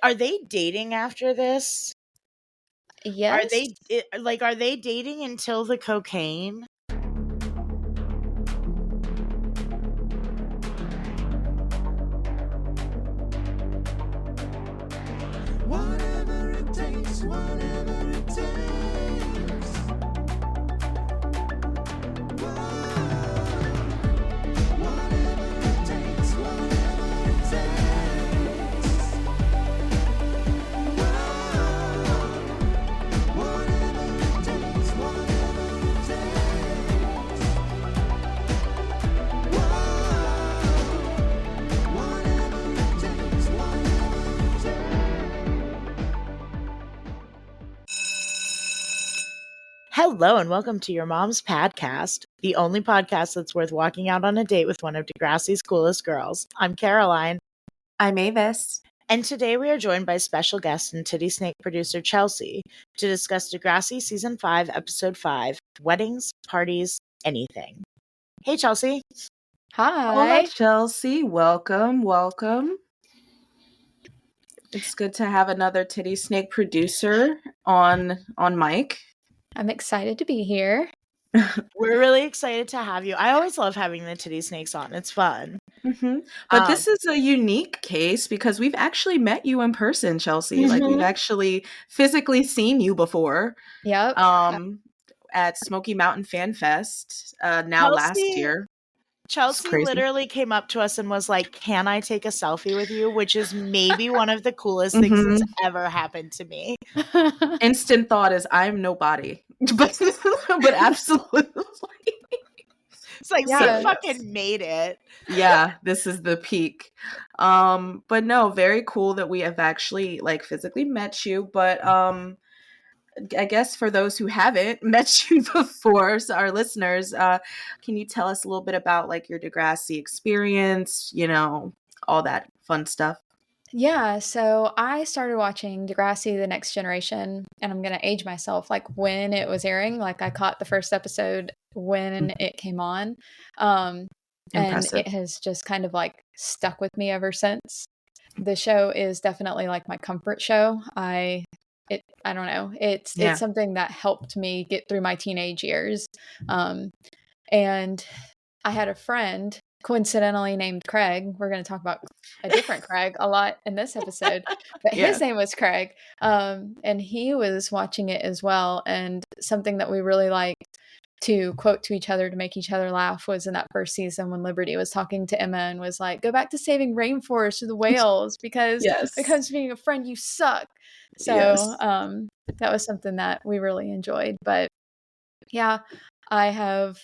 Are they dating after this? Are Yes. are they dating until the cocaine? Whatever it takes, whatever it takes. Whatever it takes, whatever it takes. Whatever it takes, whatever it takes. Whatever it takes, whatever it takes. Hello and welcome to your mom's podcast, the only podcast that's worth walking out on a date with one of Degrassi's coolest girls. I'm Caroline, I'm Avis. and today we are joined by special guest and TiddySnake producer Chelsea to discuss Degrassi Season 5, Episode 5, Weddings, Parties, Anything. Hey, Chelsea. Hi. Hola, Chelsea. Welcome. It's good to have another TiddySnake producer on mic. I'm excited to be here. We're really excited to have you. I always love having the TiddySnakes on. It's fun. Mm-hmm. But this is a unique case because we've actually met you in person, Chelsea. Like we've actually physically seen you before. Yep. At Smoky Mountain Fan Fest last year. Chelsea literally came up to us and was like, "Can I take a selfie with you?" Which is maybe one of the coolest things that's ever happened to me. Instant thought is, I'm nobody. but absolutely. It's like, Yeah. we fucking made it. Yeah, this is the peak. But no, very cool that we have actually like physically met you. But I guess for those who haven't met you before, so our listeners, can you tell us a little bit about like your Degrassi experience, all that fun stuff? Yeah, so I started watching Degrassi The Next Generation, and I'm going to age myself, like when it was airing. Like I caught the first episode when it came on. And it has just kind of like stuck with me ever since. The show is definitely like my comfort show. I don't know. It's something that helped me get through my teenage years. And I had a friend coincidentally named Craig. We're going to talk about a different Craig a lot in this episode, but his name was Craig. And he was watching it as well. And something that we really liked to quote to each other to make each other laugh was in that first season when Liberty was talking to Emma and was like, "Go back to saving rainforests or the whales because when it comes to being a friend, you suck." So that was something that we really enjoyed. But yeah, I have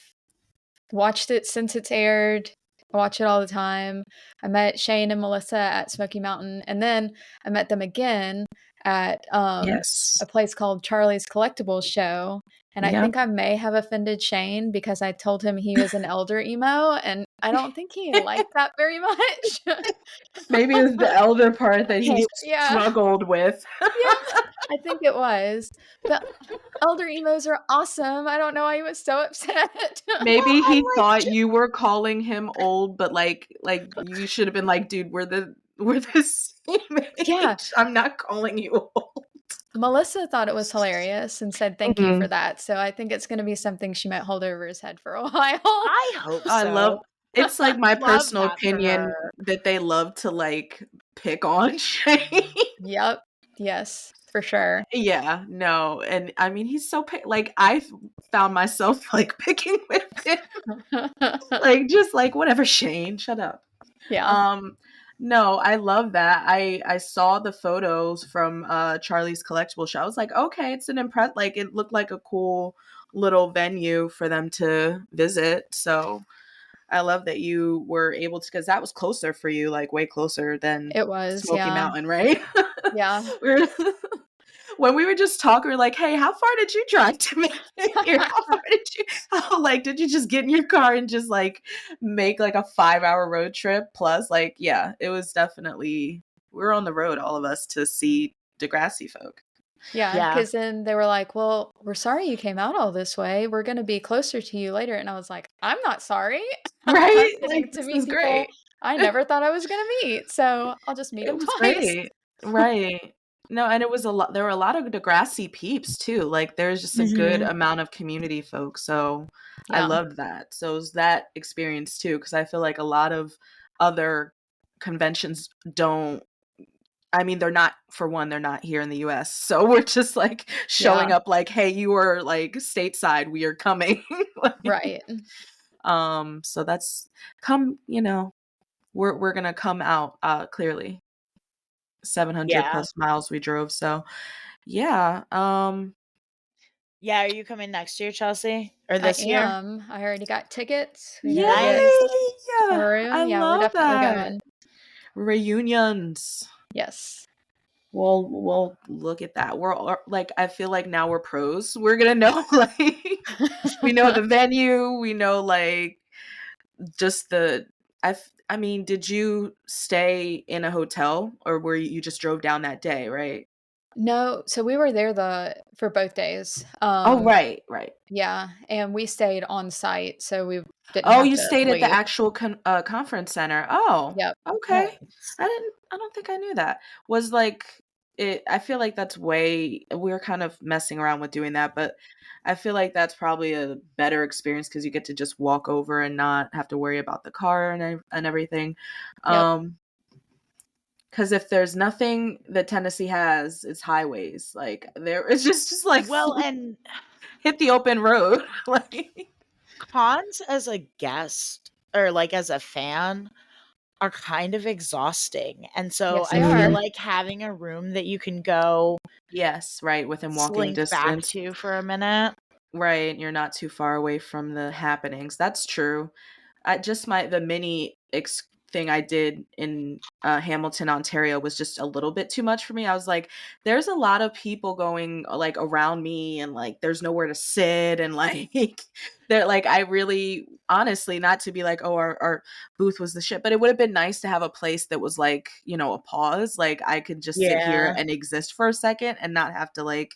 watched it since it's aired. I watch it all the time. I met Shane and Melissa at Smoky Mountain, and then I met them again at a place called Charlie's Collectibles Show. And I think I may have offended Shane because I told him he was an elder emo, and I don't think he liked that very much. Maybe it was the elder part that he struggled with. Yeah, I think it was. But elder emos are awesome. I don't know why he was so upset. Maybe he thought you were calling him old, but like you should have been like, "Dude, we're the same age. Yeah. I'm not calling you old." Melissa thought it was hilarious and said thank you for that. So I think it's going to be something she might hold over his head for a while. I hope so. It's like my personal opinion that they love to like pick on Shane. Yep. Yes, for sure. Yeah, no. And I mean, he's so like I found myself like picking with him. Like just like whatever, Shane, shut up. Yeah. No, I love that. I saw the photos from Charlie's Collectible Show. I was like, okay, it's an like it looked like a cool little venue for them to visit. So I love that you were able to, because that was closer for you, like way closer than it was Smoky Mountain, right? Yeah. When we were just talking, we were like, "Hey, how far did you drive to make it here? How far did you just get in your car and just like make like a 5-hour road trip plus?" Like, yeah, it was definitely, we were on the road, all of us, to see Degrassi folk. Yeah, because then they were like, "Well, we're sorry you came out all this way. We're going to be closer to you later." And I was like, "I'm not sorry." Right? Like, this is great. I never thought I was going to meet, so I'll just meet them twice. Great. Right. No, and it was a lot. There were a lot of Degrassi peeps too. Like there's just a good Mhm. amount of community folk. So I Yeah. loved that. So it was that experience too, because I feel like a lot of other conventions don't. I mean, they're not, for one, they're not here in the US. So we're just like showing Yeah. up like, hey, you are like stateside, we are coming. Like, Right. so that's come, we're gonna come out clearly. 700 Yeah. plus miles we drove. So yeah. Yeah, are you coming next year, Chelsea? Or I this year? am. I already got tickets. We gotta get Nice. a Yay! room. I Yeah, we're love definitely that. going. Reunions. Yes. We'll look at that. We're like, I feel like now we're pros. We're gonna know like we know the venue, we know like just I mean, did you stay in a hotel or were you just drove down that day, right? No, so we were there for both days. Oh, right, right. Yeah, and we stayed on site, so we didn't Oh, have you to stayed at the leave. actual conference center. Oh, Yep. okay. Nice. I don't think I knew that. Was like I feel like that's way we're kind of messing around with doing that, but I feel like that's probably a better experience because you get to just walk over and not have to worry about the car and everything. Yep. Because if there's nothing that Tennessee has, it's highways. Like there, it's just like Well, and hit the open road. Like cons as a guest or like as a fan are kind of exhausting. And so Yes, I they feel are. like having a room that you can go yes, right, within walking slink back distance. to for a minute. Right, you're not too far away from the happenings. That's true. I just the mini thing I did in Hamilton, Ontario was just a little bit too much for me. I was like, there's a lot of people going like around me and like there's nowhere to sit and like they're like I really honestly not to be like, oh, our booth was the shit, but it would have been nice to have a place that was like, a pause. Like I could just sit here Yeah. and exist for a second and not have to like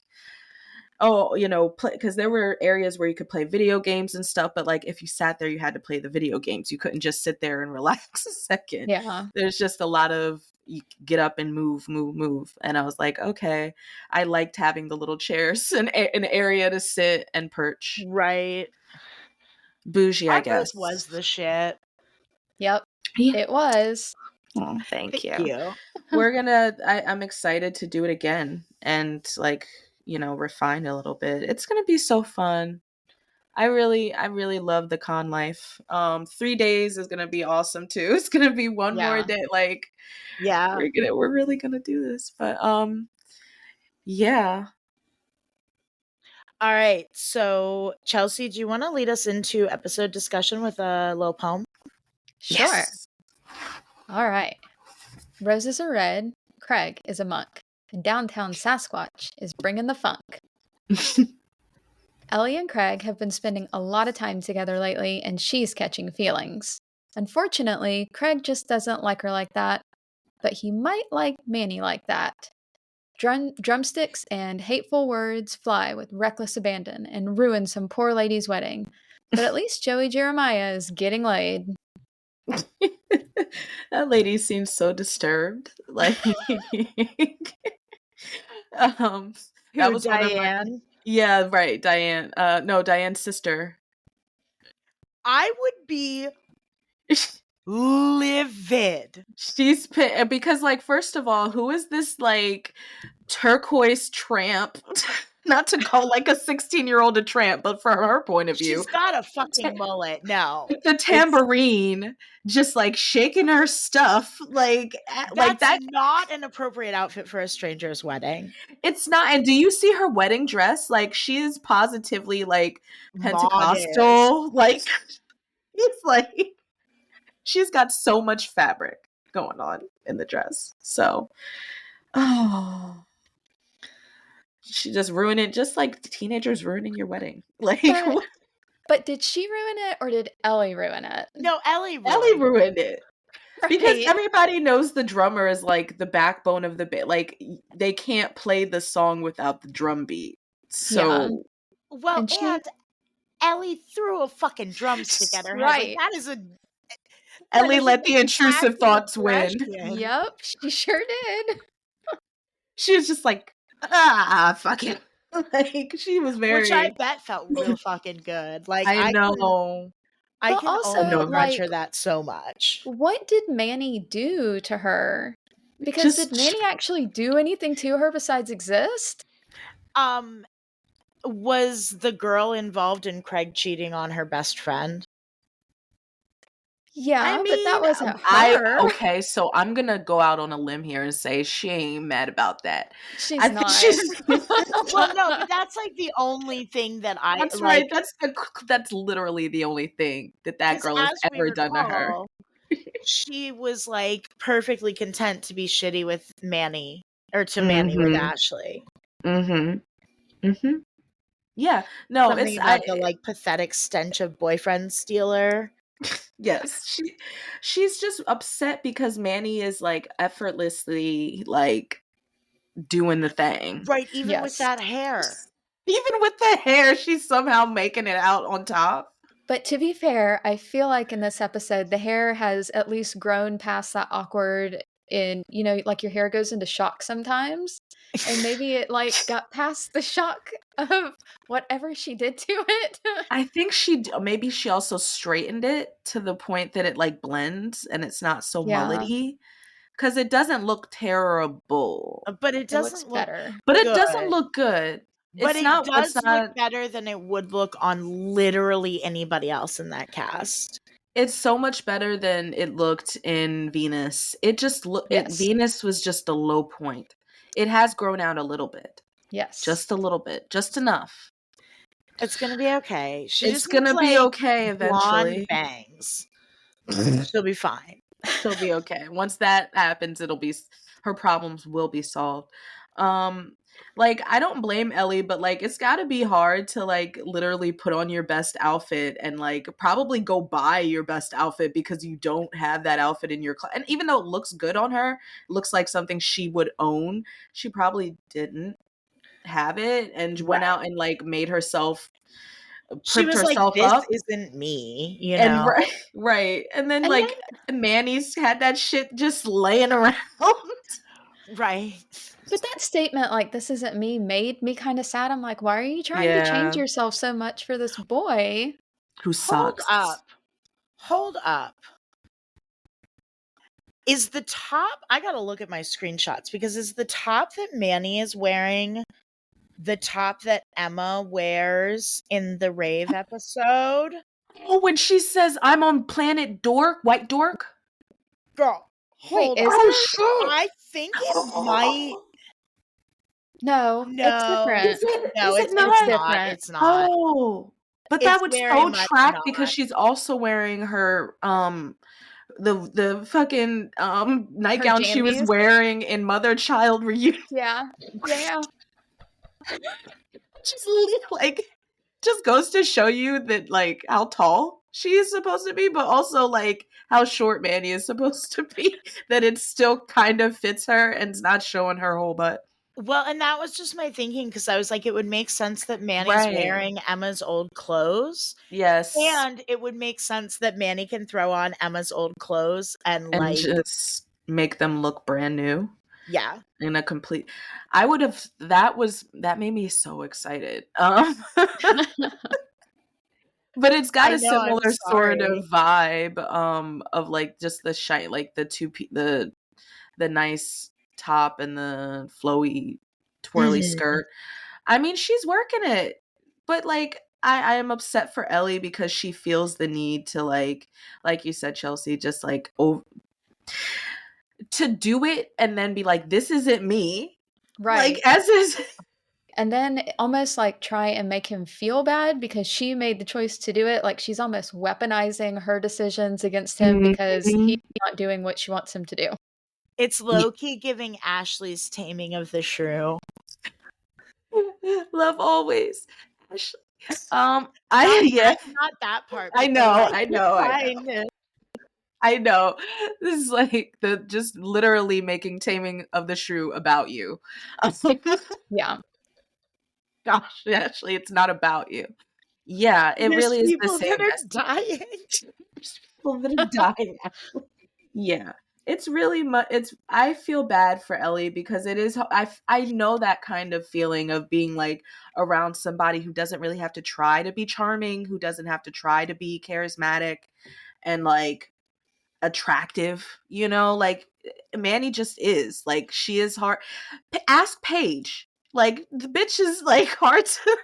play because there were areas where you could play video games and stuff, but like if you sat there, you had to play the video games. You couldn't just sit there and relax a second. Yeah. There's just a lot of you get up and move, move, move. And I was like, okay, I liked having the little chairs and an area to sit and perch. Right. Bougie, I Our booth guess. was the shit. Yep. Yeah. It was. Oh, thank you. You. I'm excited to do it again and like, refine a little bit. It's gonna be so fun. I really love the con life. 3 days is gonna be awesome too. It's gonna be one more Yeah. day. Like Yeah. we're really gonna do this. But yeah. All right. So, Chelsea, do you want to lead us into episode discussion with a little poem? Sure. Yes. All right. Roses are red. Craig is a monk. And Downtown Sasquatch is bringing the funk. Ellie and Craig have been spending a lot of time together lately, and she's catching feelings. Unfortunately, Craig just doesn't like her like that, but he might like Manny like that. Drumsticks and hateful words fly with reckless abandon and ruin some poor lady's wedding. But at least Joey Jeremiah is getting laid. That lady seems so disturbed. Like that Who, was one of my Diane? yeah, right, Diane. No, Diane's sister. I would be livid. She's because like first of all, who is this like turquoise tramp? Not to call like a 16-year-old a tramp, but from her point of view, She's got a fucking mullet. No. the tambourine just like shaking her stuff like That's that. not an appropriate outfit for a stranger's wedding. It's not. And do you see her wedding dress? Like she is positively like Pentecostal. Modest. Like it's like she's got so much fabric going on in the dress. So, oh, she just ruined it, just like teenagers ruining your wedding. Like, But did she ruin it or did Ellie ruin it? No, Ellie ruined it. Because Right. everybody knows the drummer is like the backbone of the band. Like, they can't play the song without the drum beat. So, Well, And she- and Ellie threw a fucking drumstick at her head. Right. Like, that is a Ellie is let an the intrusive act of thoughts win. aggression. Yep, she sure did. She was just like, fuck it. Like, she was Which I very, bet felt real fucking good. Like, I I know. But can also, only know. grudge her like, that so much. what did Manny do to her? Because did Just, Manny actually do anything to her besides exist? Um, was the girl involved in Craig cheating on her best friend? Yeah, but that mean, wasn't her. okay, so I'm gonna go out on a limb here and say she ain't mad about that. She's I think not. she's Well, no, but that's like the only thing that I That's like. right. That's literally the only thing that Because girl has as we ever done to her. recall, she was like perfectly content to be shitty with Manny or to Manny with Mhm. Ashley. Mhm. Mhm. Yeah. No, Something about the like pathetic stench of boyfriend stealer. yes. She's just upset because Manny is like effortlessly like doing the thing. Right, even with Yes. that hair. Even with the hair, she's somehow making it out on top. But to be fair, I feel like in this episode, the hair has at least grown past that awkward like your hair goes into shock sometimes. And maybe it like got past the shock of whatever she did to it. I think maybe she also straightened it to the point that it like blends and it's not so Yeah. mullety. Because it doesn't look terrible. But it It looks doesn't look better. But it doesn't good. look good. But It's it not does look better than it would look on literally anybody else in that cast. it's so much better than it looked in Venus. It just Yes. Venus was just a low point. It has grown out a little bit. Yes. Just a little bit. Just enough. It's gonna be okay. She It's just gonna needs, be like, okay blonde eventually. bangs. She'll be fine. She'll be okay. Once that happens, her problems will be solved. Like I don't blame Ellie, but like it's got to be hard to like literally put on your best outfit and like probably go buy your best outfit because you don't have that outfit in your and even though it looks good on her, looks like something she would own, she probably didn't have it and went Right. out and like made herself She pripped was like, herself "This up. isn't me," you And know? right. And then And like Manny's had that shit just laying around. Right. But that statement, like, "This isn't me," made me kinda sad. I'm like, "Why are you trying to change Yeah. yourself so much for this boy?" Who Hold sucks. up. Hold up. Is the top I gotta look at my screenshots because is the top that Manny is wearing the top that Emma wears in the rave episode? Oh, when she says I'm on planet Dork, White Dork. Girl, Wait, hold is up. it? shit. I think it might. No, it's No. different. No, Is it it's not? different. It's not. Oh. But that It's would very so much track not. because she's also wearing her the fucking nightgown she was jammies? wearing in Mother Child Reunion. Yeah. Yeah. Just like just goes to show you that like how tall she is supposed to be, but also like how short Manny is supposed to be. That it still kind of fits her and it's not showing her whole butt. Well, and that was just my thinking because I was like, it would make sense that Manny's Right. wearing Emma's old clothes. Yes. And it would make sense that Manny can throw on Emma's old clothes and And like, just make them look brand new yeah. in a complete that made me so excited. But it's got I a know, I'm similar sort of sorry. vibe of like just the shine, like the nice top and the flowy twirly Mhm. skirt. I mean, she's working it, but like I am upset for Ellie because she feels the need to like you said, Chelsea, just like to do it and then be like, this isn't me. Right. Like as is. And then almost like try and make him feel bad because she made the choice to do it. Like she's almost weaponizing her decisions against him because he's not doing what she wants him to do. It's low-key giving Ashley's Taming of the Shrew. Love always. Not that part. I but the, know, like, I know. kindness. I know. This is like the just literally making Taming of the Shrew about you. Yeah. Gosh, actually, it's not about you. Yeah, it There's really is the people same that are message. dying. There's people that are dying. Yeah. It's really much. I feel bad for Ellie because it is. I know that kind of feeling of being like around somebody who doesn't really have to try to be charming, who doesn't have to try to be charismatic and like attractive. You know, like Manny just is. Like she is hard. Ask Paige. Like the bitch is like hard to.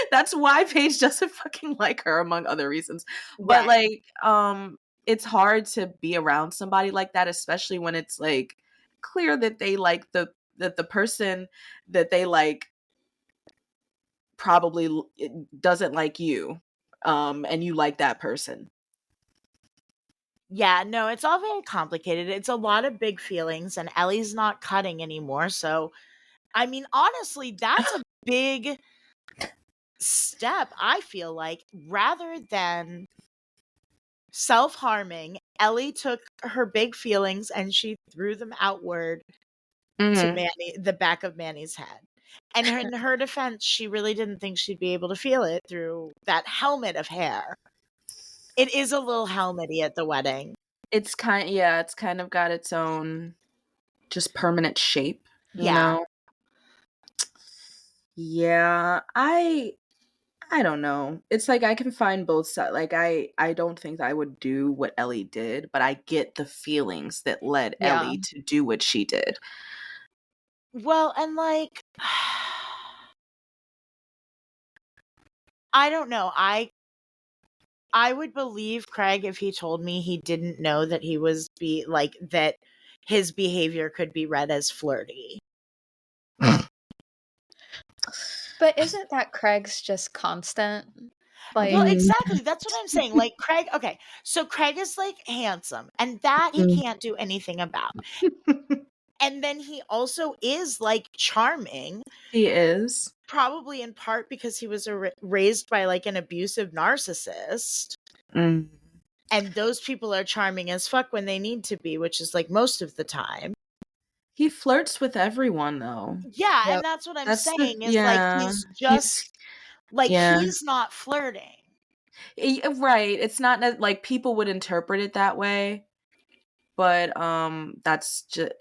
That's why Paige doesn't fucking like her, among other reasons. But Right. like, it's hard to be around somebody like that, especially when it's like clear that they like the person that they like probably doesn't like you, and you like that person. Yeah, no, it's all very complicated. It's a lot of big feelings, and Ellie's not cutting anymore. So, I mean, honestly, that's a big step, I feel like. Rather than self harming, Ellie took her big feelings and she threw them outward to Manny, the back of Manny's head. And in her defense, she really didn't think she'd be able to feel it through that helmet of hair. It is a little helmety at the wedding. It's kind of got its own just permanent shape, you Yeah. know. Yeah, I don't know. It's like I can find both sides. Like I don't think that I would do what Ellie did, but I get the feelings that led Yeah. Ellie to do what she did. Well, and like, I don't know. I would believe Craig if he told me he didn't know that he was that his behavior could be read as flirty. But isn't that Craig's just constant? Like, Well, exactly. That's what I'm saying. Like Craig, okay. So Craig is like handsome, and that he can't do anything about. And then he also is like charming, He is. probably in part because he was raised by like an abusive narcissist. Mm. And those people are charming as fuck when they need to be, which is like most of the time. He flirts with everyone though. Yeah, Yep. and that's what I'm That's saying is like he's just like yeah. he's not flirting. Right. It's not that like people would interpret it that way, but that's just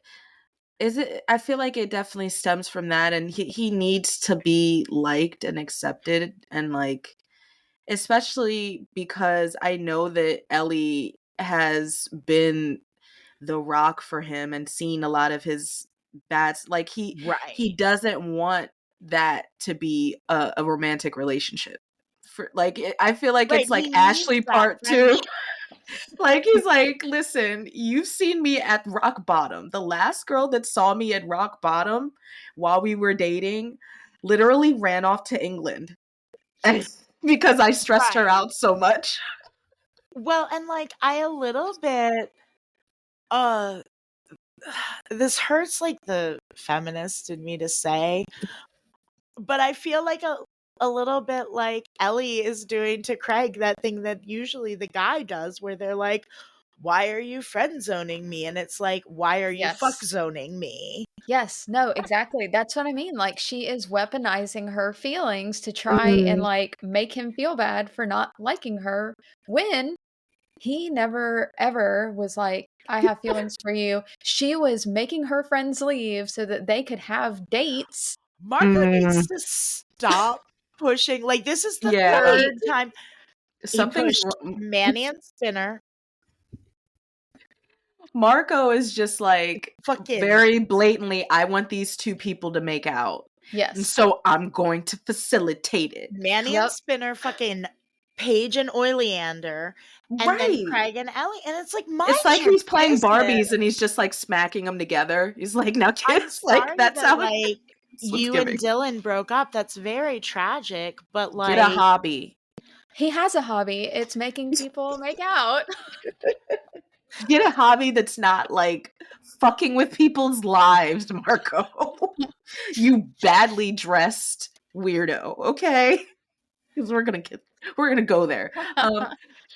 I feel like it definitely stems from that, and he needs to be liked and accepted, and like especially because I know that Ellie has been the rock for him and seen a lot of his bad, like he Right. doesn't want that to be a romantic relationship. For like I feel like Right. it's like He needs Ashley that part 2. friendship. Like he's like, listen, you've seen me at rock bottom. The last girl that saw me at rock bottom while we were dating literally ran off to England because I stressed her Right. out so much. Well, and like I a little bit uh this hurts like the feminist in me to say, but I feel like a little bit like Ellie is doing to Craig that thing that usually the guy does where they're like, why are you friend zoning me? And it's like, why are you fuck Yes. zoning me? Yes, no, exactly. That's what I mean. Like she is weaponizing her feelings to try and like make him feel bad for not liking her when he never ever was like, I have feelings for you. She was making her friends leave so that they could have dates. Marco needs to stop pushing. Like, this is the Yeah. third time he Something's pushed wrong. Manny and Spinner. Marco is just like Fucking very blatantly, I want these two people to make out. And Yes. so I'm going to facilitate it. Manny Yep. and Spinner, fucking Paige and Oleander, and then Craig and Ellie. And it's like, It's like your he's playing business. Barbies and he's just like smacking them together. He's like, now I'm kids, sorry like that's that, how like, it's what's you giving. and Dylan broke up. That's very tragic, but like, Get a hobby. He has a hobby. It's making people make out. Get a hobby that's not like fucking with people's lives, Marco. You badly dressed weirdo, okay? Because we're gonna go there.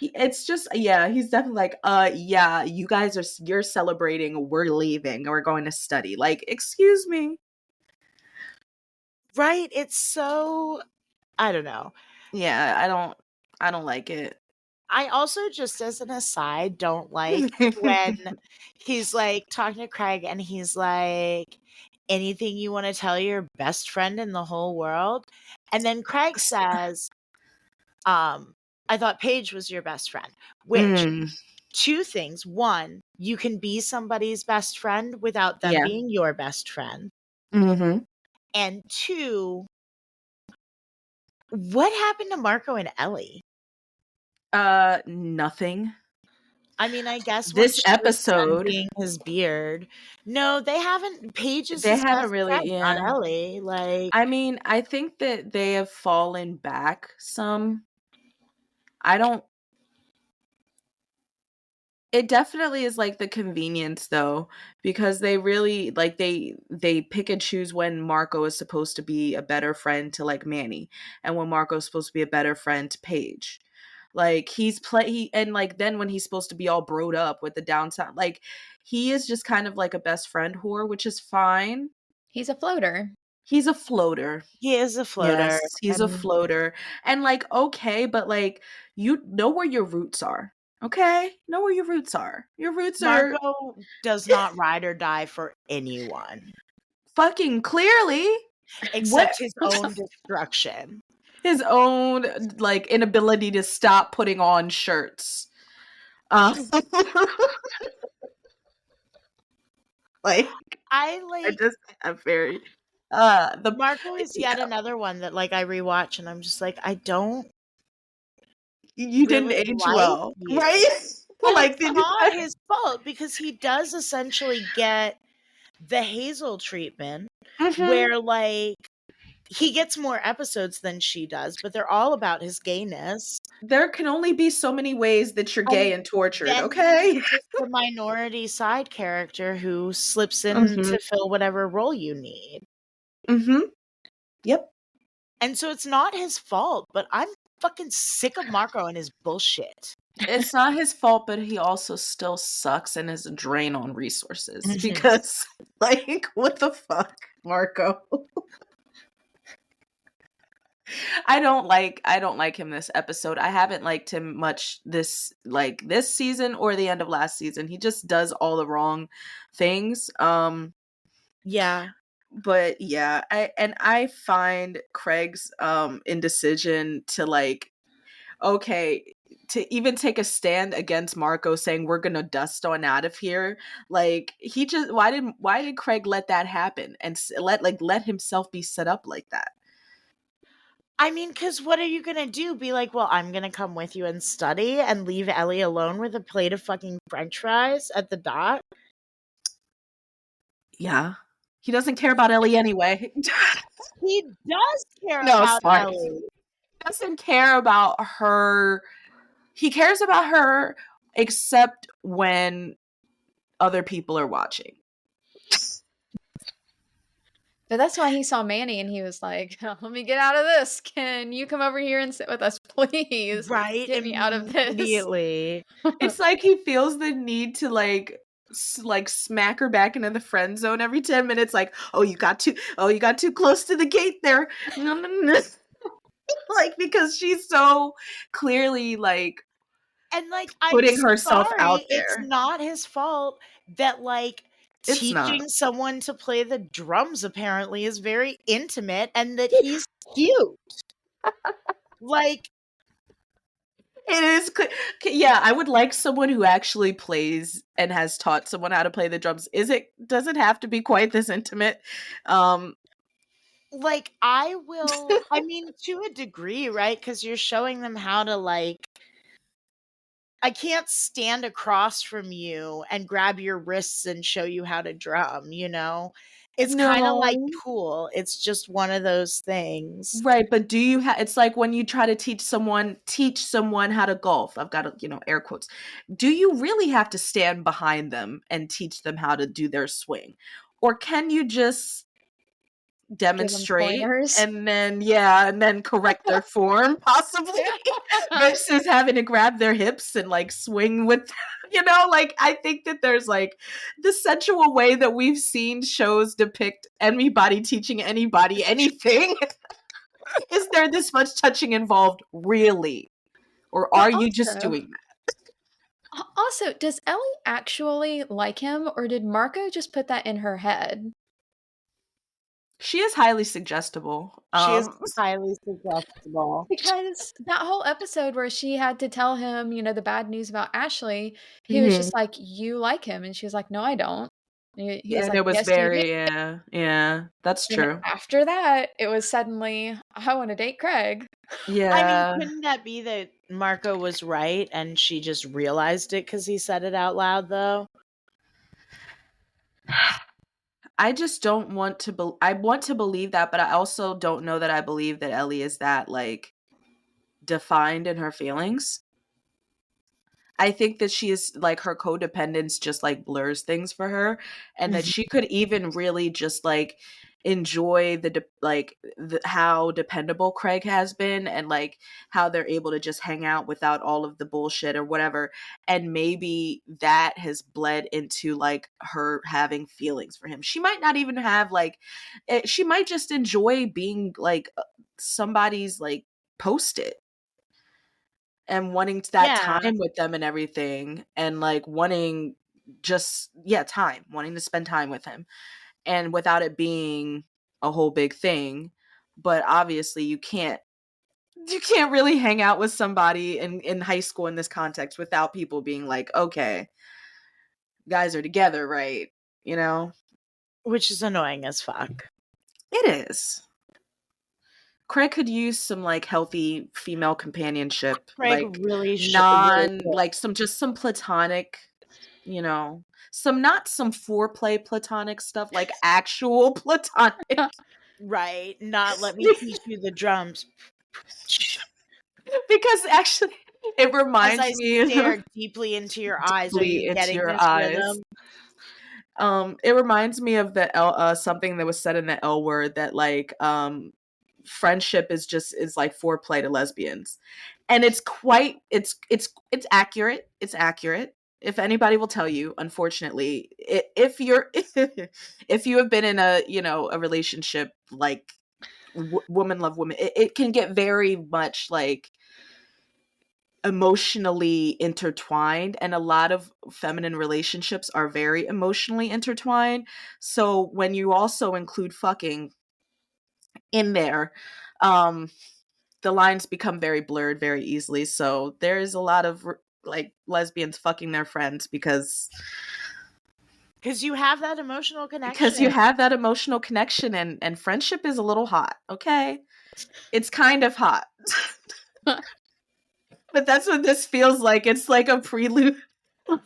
It's just he's definitely like, yeah, you're celebrating, we're leaving, we're going to study. Like, excuse me. right? It's so, I don't know. Yeah, I don't like it. I also, just as an aside, don't like when he's like talking to Craig and he's like, anything you want to tell your best friend in the whole world? And then Craig says, I thought Paige was your best friend, which Mm, two things. One, you can be somebody's best friend without them yeah. being your best friend. Mm-hmm. And two, what happened to Marco and Ellie? Nothing. I mean, I guess when This she was episode, sending his beard. No, they haven't. Paige is they his haven't best really, friend, not yeah. Ellie. Like, I mean, I think that they have fallen back some. I don't. It definitely is like the convenience though, because they really like they pick and choose when Marco is supposed to be a better friend to like Manny, and when Marco's supposed to be a better friend to Paige. Like and like then when he's supposed to be all broed up with the downtown, like he is just kind of like a best friend whore, which is fine. He's a floater. He's a floater. he is a floater. Yes, he's a And floater. And like, okay, but like you know where your roots are. Okay? Know where your roots are. Your roots are Marco does not ride or die for anyone fucking clearly what except his own destruction. his own like inability to stop putting on shirts. Like I I like just I'm very the Marco is yet another one that like I rewatch and I'm just like, I don't you didn't really age like well, you. right? And Like it's not his fault because he does essentially get the Hazel treatment Mhm. where like he gets more episodes than she does, but they're all about his gayness. There can only be so many ways that you're gay and tortured, Then okay? he's just the minority side character who slips in Mhm. to fill whatever role you need. Mhm. Yep. And so it's not his fault, but I'm fucking sick of Marco and his bullshit. It's not his fault, but he also still sucks and is a drain on resources Mhm. because, like, what the fuck, Marco? I don't like him this episode. I haven't liked him much this season or the end of last season. He just does all the wrong things. Yeah. But yeah, I find Craig's indecision to like okay, to even take a stand against Marco saying we're gonna dust on out of here, like he just why did Craig let that happen and let himself be set up like that? I mean, because what are you gonna do? Be like, well, I'm gonna come with you and study and leave Ellie alone with a plate of fucking French fries at the dock? Yeah, he doesn't care about Ellie anyway. He does care No, it's about fine. Ellie. Doesn't care about her. He cares about her except when other people are watching. But that's why he saw Manny and he was like, "Let me get out of this. Can you come over here and sit with us, please? Right? Get me out of this." Immediately. It's like he feels the need to like smack her back into the friend zone every 10 minutes like, "Oh, you got too close to the gate there." No, no, no. Like because she's so clearly like And like, I'm putting herself out sorry, it's there. not his fault that like It's not. teaching someone to play the drums apparently is very intimate and that he's cute. Like, It is yeah, I would like someone who actually plays and has taught someone how to play the drums. Does it have to be quite this intimate? like I will, I mean, to a degree, right? Because you're showing them how to like. I can't stand across from you and grab your wrists and show you how to drum, you know? It's kind of like No. cool. It's just one of those things. Right, but do you it's like when you try to teach someone how to golf. I've got to, air quotes. Do you really have to stand behind them and teach them how to do their swing? Or can you just Give 'em demonstrate pointers. and then correct their form possibly versus having to grab their hips and like swing with like I think that there's like the sensual way that we've seen shows depict anybody teaching anybody anything. Is there this much touching involved really? Or But are you just also, doing that? also, does Ellie actually like him, or did Marco just put that in her head? She is highly suggestible. She is highly suggestible. Because that whole episode where she had to tell him, the bad news about Ashley, he was Mhm. just like, "You like him," and she was like, "No, I don't." He was And like, it was "Yes, you do." very, yeah, that's And true. after that, it was suddenly, "I want to date Craig." I mean, Yeah. couldn't that be that Marco was right and she just realized it because he said it out loud, though? I just don't want to I want to believe that, but I also don't know that I believe that Ellie is that, like, defined in her feelings. I think that she is, like, her codependence just, like, blurs things for her, and that she could even really just, like, enjoy how dependable Craig has been, and, like, how they're able to just hang out without all of the bullshit or whatever, and maybe that has bled into, like, her having feelings for him. She might not even have, like, she might just enjoy being, like, somebody's, like, Post-it. And wanting that Yeah. time with them and everything, and, like, wanting just time, wanting to spend time with him, and without it being a whole big thing. But obviously you can't really hang out with somebody in high school in this context without people being like, "Okay, guys are together, right?" You know? Which is annoying as fuck. It is. Craig could use some, like, healthy female companionship, Craig like, really should. Really like, some platonic, not some foreplay platonic stuff, like, actual platonic. right. Not let me teach you the drums. Because actually it As reminds I me stare deeply into your eyes, are you deeply into getting your this eyes. rhythm? It reminds me of something that was said in the L Word, that, like, friendship is like foreplay to lesbians. And it's accurate. It's accurate. If anybody will tell you, unfortunately, if you're if you have been in a relationship, like, woman love woman, it can get very much, like, emotionally intertwined, and a lot of feminine relationships are very emotionally intertwined. So when you also include fucking in there, um the lines become very blurred very easily. So there is a lot of, like, lesbians fucking their friends because You have that emotional you connection. have that emotional connection, and friendship is a little hot. Okay, it's kind of hot. But that's what this feels like. It's like a prelude.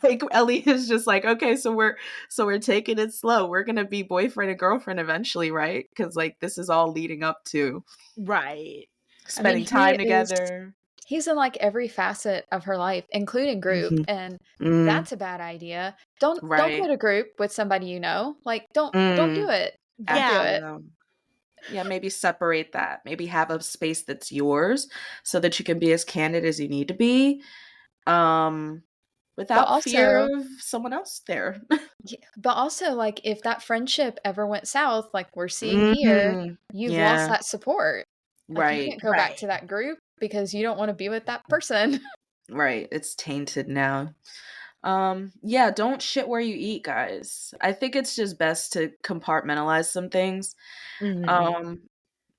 Like, Ellie is just like, okay, so we're taking it slow. We're gonna be boyfriend and girlfriend eventually, right? Because, like, this is all leading up to Right. spending he time is together. he's in like every facet of her life, including group, Mhm. and Mm, that's a bad idea. Don't right. go to group with somebody you know. Like, don't do Mm, it. Don't do Yeah. it. yeah, maybe separate that. Maybe have a space that's yours so that you can be as candid as you need to be, But without fear also, of someone else there. like, if that friendship ever went south, like we're seeing here, Mhm. you've lost Yeah, that support. Like, you right, can't go back Right. to that group because you don't want to be with that person. right. It's tainted now. Yeah, don't shit where you eat, guys. I think it's just best to compartmentalize some things. Mhm.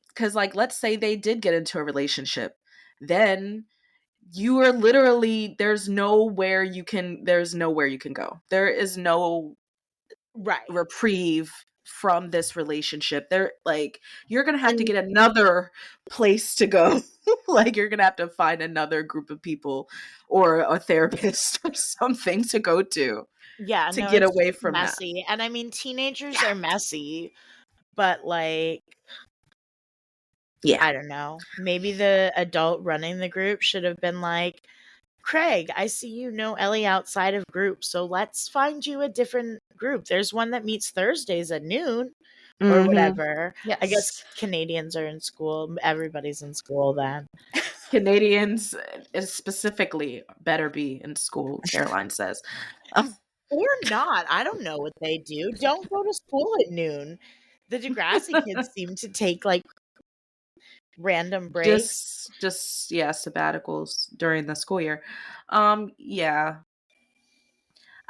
Because, like, let's say they did get into a relationship, then you are literally there's nowhere you can go. There is no Right. reprieve from this relationship. You're gonna have to And get another place to go. Like, you're gonna have to find another group of people or a therapist or something to go yeah, to no, get it's away just from that. messy. And I mean, teenagers Yeah. are messy, but, like, Yeah. I don't know. Maybe the adult running the group should have been like, Craig, I see you know Ellie outside of group, so let's find you a different group. There's one that meets Thursdays at noon or Mhm. whatever. I guess Yes. Canadians are in school. Everybody's in school then. Canadians, specifically, better be in school, Caroline says. Um, Or not. I don't know what they do. Don't go to school at noon. The Degrassi kids seem to take, like, random breaks. Just yeah, sabbaticals during the school year. Yeah.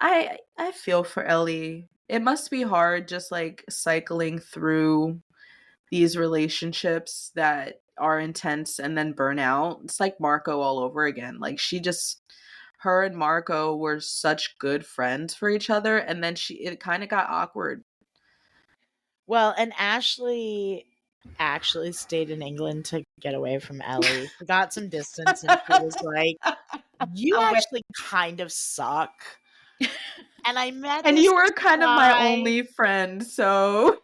I feel for Ellie. It must be hard just like cycling through these relationships that are intense and then burn out. It's like Marco all over again. Like her and Marco were such good friends for each other, and then it kind of got awkward. Well, and Ashley actually stayed in England to get away from Ellie. She got some distance and she was like, "You Away. actually kind of suck." And I met And this you were kind of my guy, only friend, so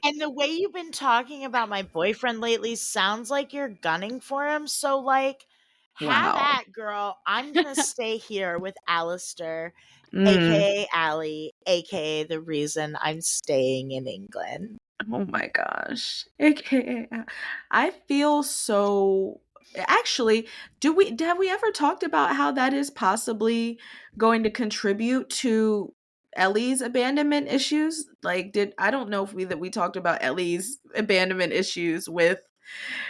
and the way you've been talking about my boyfriend lately sounds like you're gunning for him. So, like, have wow. at, girl. I'm gonna stay here with Alistair, Mm. aka Allie, aka the reason I'm staying in England. Oh my gosh. AKA, I feel so actually, have we ever talked about how that is possibly going to contribute to Ellie's abandonment issues? Like I don't know if we talked about Ellie's abandonment issues with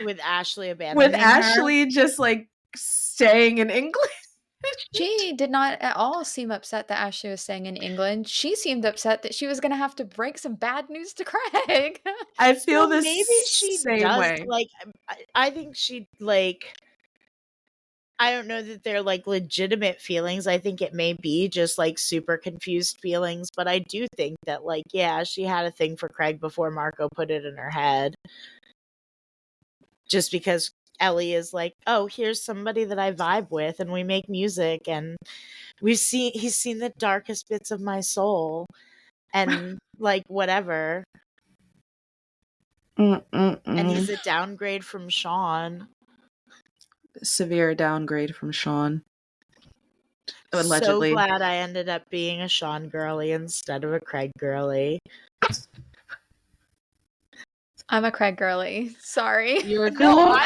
With Ashley with abandoning her. Ashley just like staying in England. She did not at all seem upset that Ashley was staying in England. She seemed upset that she was going to have to break some bad news to Craig. I So feel the maybe she same does, way. like, I think she, like, I don't know that they're like legitimate feelings. I think it may be just like super confused feelings, but I do think that, like, yeah, she had a thing for Craig before Marco put it in her head. Just because Ellie is like, oh, here's somebody that I vibe with and we make music and he's seen the darkest bits of my soul and like whatever. And he's a downgrade from Sean. Severe downgrade from Sean. So Allegedly. glad I ended up being a Sean girly instead of a Craig girly. I'm a Craig girly. Sorry. You're a No, girl.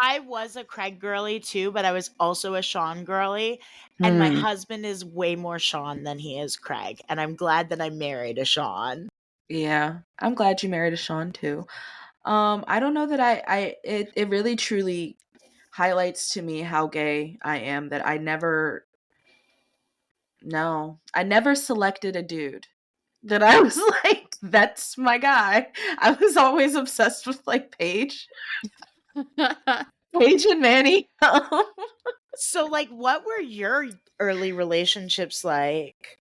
I was a Craig girly too, but I was also a Sean girly. And my husband is way more Sean than he is Craig. And I'm glad that I married a Sean. Yeah, I'm glad you married a Sean too. I don't know that it really truly highlights to me how gay I am that I never selected a dude that I was like, that's my guy. I was always obsessed with like Paige and Manny. So, like, what were your early relationships like?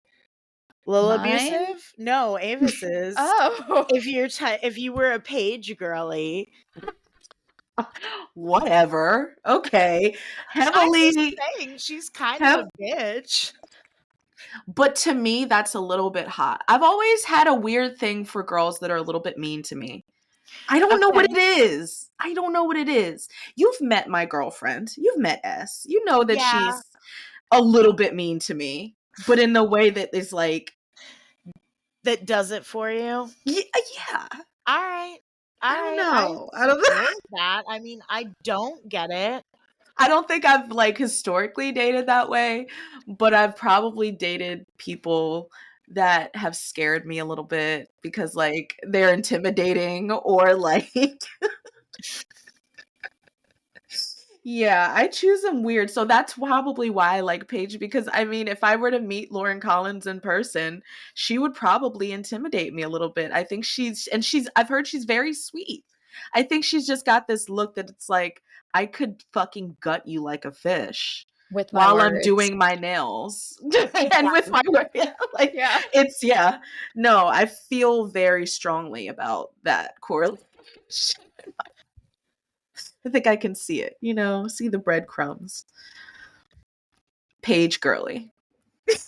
Little Mine? abusive? No, Avis's. Oh. If you were a Paige girly, Whatever. Okay. I'm Heavily, just saying she's kind of a bitch. but to me, that's a little bit hot. I've always had a weird thing for girls that are a little bit mean to me. I don't know what it is. I don't know what it is. You've met my girlfriend. You've met S. You know that Yeah. she's a little bit mean to me, but in the way that is like That does it for you. yeah. All right. I don't know. I don't support that. I mean, I don't get it. I don't think I've like historically dated that way, but I've probably dated people that have scared me a little bit because like they're intimidating or like yeah, I choose them weird. So that's probably why I like Paige because I mean, if I were to meet Lauren Collins in person, she would probably intimidate me a little bit. I think I've heard she's very sweet. I think she's just got this look that it's like I could fucking gut you like a fish With my while I'm words. doing my nails and with my work. Yeah, like Yeah. it's no, I feel very strongly about that correlation. I think I can see it, see the breadcrumbs. Paige girly.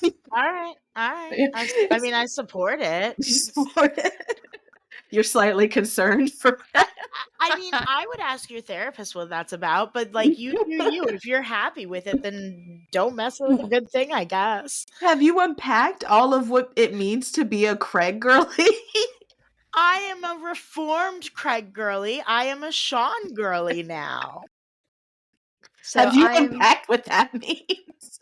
All right. I mean, I support it. You support it? You're slightly concerned for that? I mean, I would ask your therapist what that's about, but like you do you. If you're happy with it, then don't mess with a good thing, I guess. Have you unpacked all of what it means to be a Craig girly? I am a reformed Craig girly. I am a Sean girly now. So Have you unpacked what that means?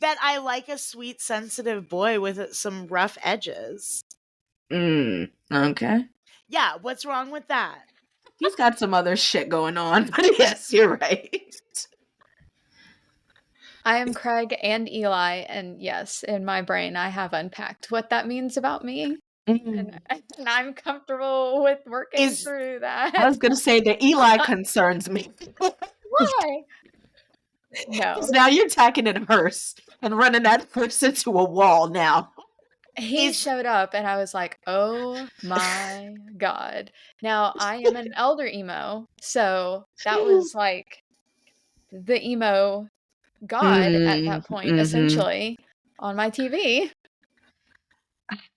That I like a sweet, sensitive boy with some rough edges. Okay. Yeah, what's wrong with that? He's got some other shit going on, but yes, you're right. I am Craig and Eli, and yes, in my brain, I have unpacked what that means about me, and I'm comfortable with working Is- through I that. was gonna say the Eli concerns me. Why? No, Because now you're tacking in a hearse and running that hearse into a wall now. he Is- showed up, and I was like, "Oh my god!" Now I am an elder emo, so that was like the emo god at that point, essentially, on my TV.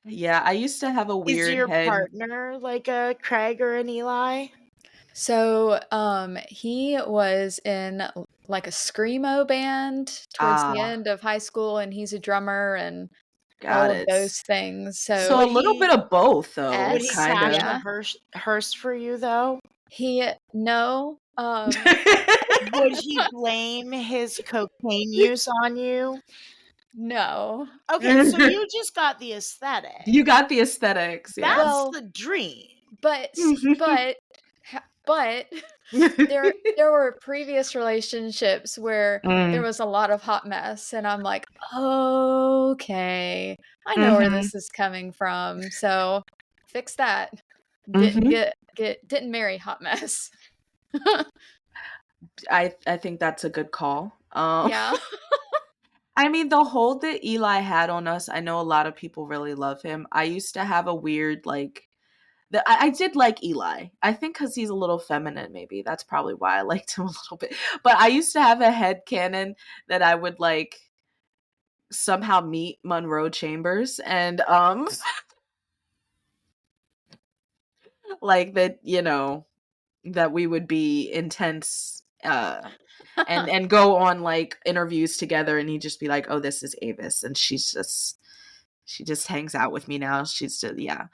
Yeah, I used to have a is weird your head. partner like a Craig or an Eli? So, he was in like a screamo band towards the Ah. end of high school, and he's a drummer and Got all of it. those things. So So, a Would little he- bit of both, though, Would he Yes, kind crash of. yeah. a hearse for you though? no, Would he blame his cocaine use on you? no. Okay, so you just got the aesthetic. You got the aesthetics, yeah. That's Well- the dream. But there were previous relationships where there was a lot of hot mess, and I'm like, okay, I know where this is coming from, so fix that. Didn't marry hot mess. I think that's a good call. Yeah. I mean, the hold that Eli had on us, I know a lot of people really love him. I used to have a weird, like, I did like Eli. I think because he's a little feminine, maybe. That's probably why I liked him a little bit. But I used to have a headcanon that I would, like, somehow meet Monroe Chambers and, like, that, you know, that we would be intense, and go on like interviews together, and he'd just be like, "Oh, this is Avis," and she just hangs out with me now. She's just, yeah,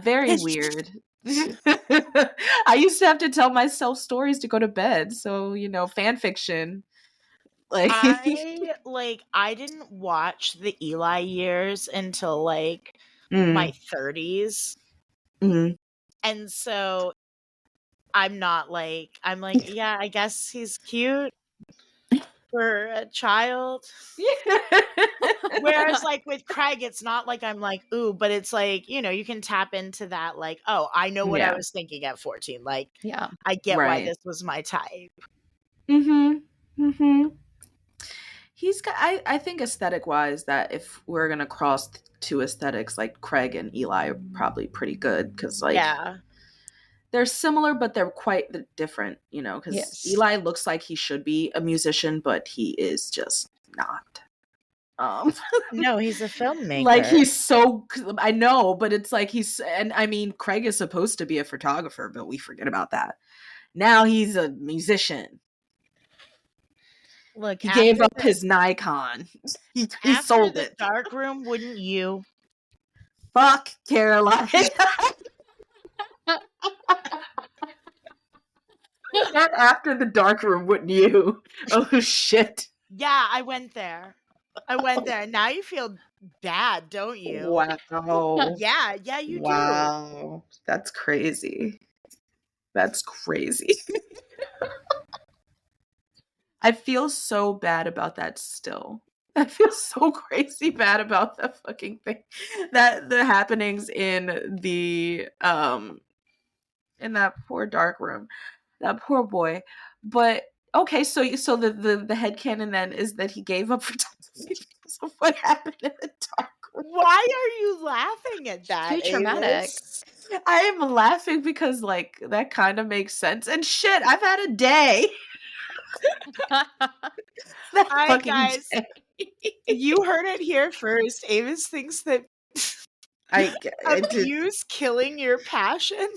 very weird. I used to have to tell myself stories to go to bed, so you know, fan fiction. Like, I didn't watch the Eli years until like my 30s. Mhm. And so I'm like, yeah, I guess he's cute for a child. Whereas like with Craig, it's not like I'm like, ooh, but it's like, you know, you can tap into that, like, oh, I know what I Yeah. was thinking at 14. Like, Yeah. I get why Right. this was my type. He's got, I think aesthetic wise, that if we're gonna cross two aesthetics, like Craig and Eli are probably pretty good, because like Yeah. they're similar, but they're quite different, you know, because Yes. Eli looks like he should be a musician, but he is just not. No, he's a filmmaker. Like he's so, I know, but it's like and I mean, Craig is supposed to be a photographer, but we forget about that. Now he's a musician. Look, He gave up his Nikon. He sold it. Dark room, wouldn't you? Fuck Caroline. Not after the dark room, wouldn't you? Oh shit. Yeah, I went there. Now you feel bad, don't you? Wow. Yeah, you do. Wow. That's crazy. That's crazy. I feel so bad about that still. I feel so crazy bad about that fucking thing. That the happenings in the in that poor dark room. That poor boy. But okay, so the headcanon then is that he gave up photography because of what happened in the dark room. Why are you laughing at that? Too traumatic. Avis? I am laughing because like that kind of makes sense. And shit, I've had a day. That Alright, fucking guys. day. You heard it here first. Avis thinks that I did. abuse killing your passion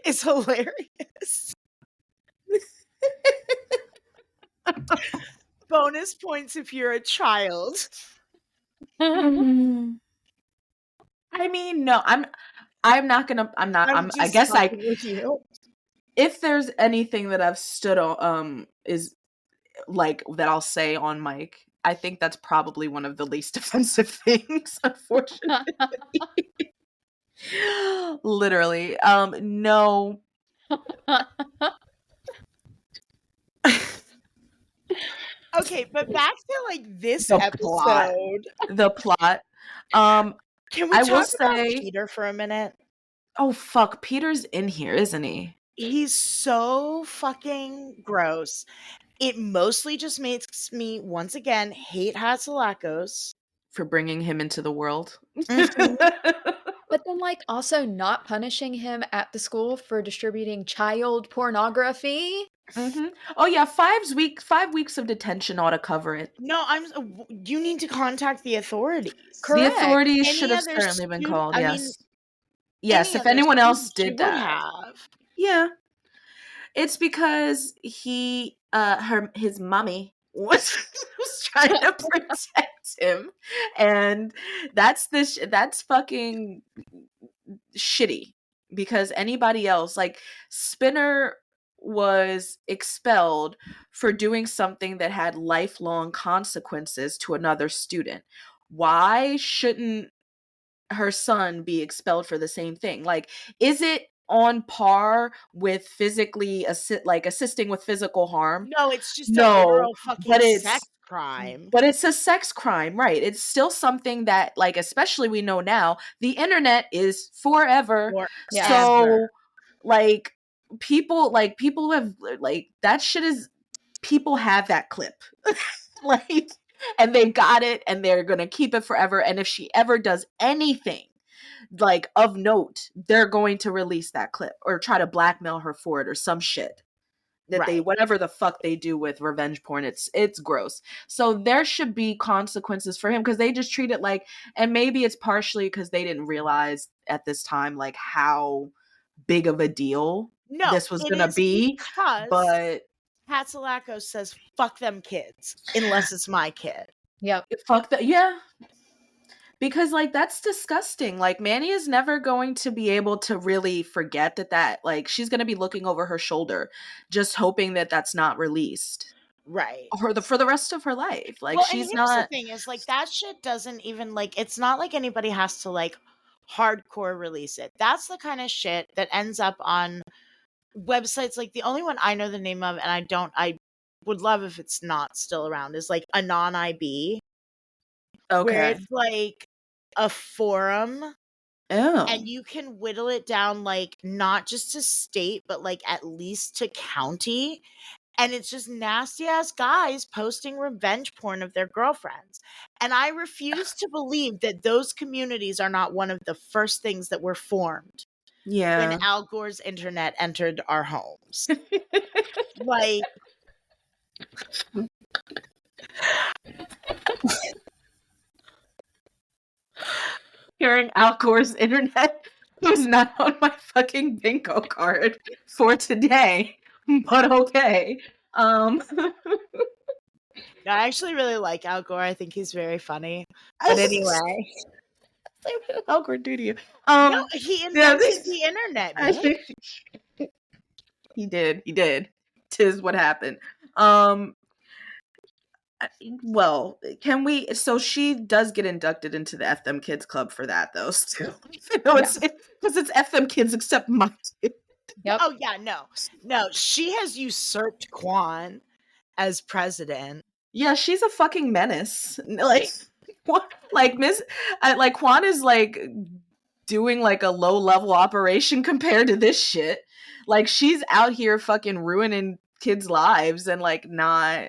is hilarious. Bonus points if you're a child. I mean, no, I'm not gonna. I guess I. fucking with you. If there's anything that I've stood on, is like that I'll say on mic. I think that's probably one of the least offensive things, unfortunately. Literally. No, Okay, but back to like this The plot. episode. The plot. Can we I will talk about say, Peter for a minute? oh fuck, Peter's in here, isn't he? He's so fucking gross. It mostly just makes me once again hate Hatsalakos. For bringing him into the world. Mhm. But then, like, also not punishing him at the school for distributing child pornography. Mhm. Oh yeah, 5 weeks of detention ought to cover it. No, you need to contact the authorities. The Correct. authorities Any should have other certainly been student- called. I Yes. mean, Yes, any if other anyone else student she did would that. have. Yeah. It's because his mommy was trying to protect him, and that's fucking shitty, because anybody else, like, Spinner was expelled for doing something that had lifelong consequences to another student. Why shouldn't her son be expelled for the same thing? Like, is it on par with assisting with physical harm? No, it's just a No, literal fucking but sex it's crime. a sex crime, right? It's still something that, like, especially we know now, the internet is forever. Yeah. So, like, people have, like, that shit is, people have that clip. Like, and they got it, and they're gonna keep it forever. And if she ever does anything like of note, they're going to release that clip or try to blackmail her for it or some shit. That they, Right. whatever the fuck they do with revenge porn, it's gross. So there should be consequences for him, because they just treat it like, and maybe it's partially because they didn't realize at this time like how big of a deal No, this was it gonna is be. because But Hatsalakos says, fuck them kids, unless it's my kid. Yep. fuck that, yeah. Because, like, that's disgusting. Like, Manny is never going to be able to really forget that, like, she's going to be looking over her shoulder, just hoping that that's not released. Right. For the rest of her life. Like, Well, and she's here's not. the thing is, like, that shit doesn't even, like, it's not like anybody has to, like, hardcore release it. That's the kind of shit that ends up on websites. Like, the only one I know the name of, and I would love if it's not still around, is like Anon IB, where Okay. it's like a forum, Oh. and you can whittle it down, like, not just to state, but like at least to county. And it's just nasty ass guys posting revenge porn of their girlfriends. And I refuse to believe that those communities are not one of the first things that were formed Yeah. when Al Gore's internet entered our homes. Like, Hearing Al Gore's internet was not on my fucking bingo card for today, but okay. I actually really like Al Gore. I think he's very funny. But anyway, What did Al Gore do to you? no, he invented the internet, man. He did. 'Tis what happened. Well, can we? So she does get inducted into the F Them Kids Club for that, though. Still, no, it's because it's F Them Kids, except my kid. Yep. Oh yeah, no, she has usurped Quan as president. Yeah, she's a fucking menace. Like, what? Like like, Quan is like doing like a low level operation compared to this shit. Like, she's out here fucking ruining kids' lives and, like, not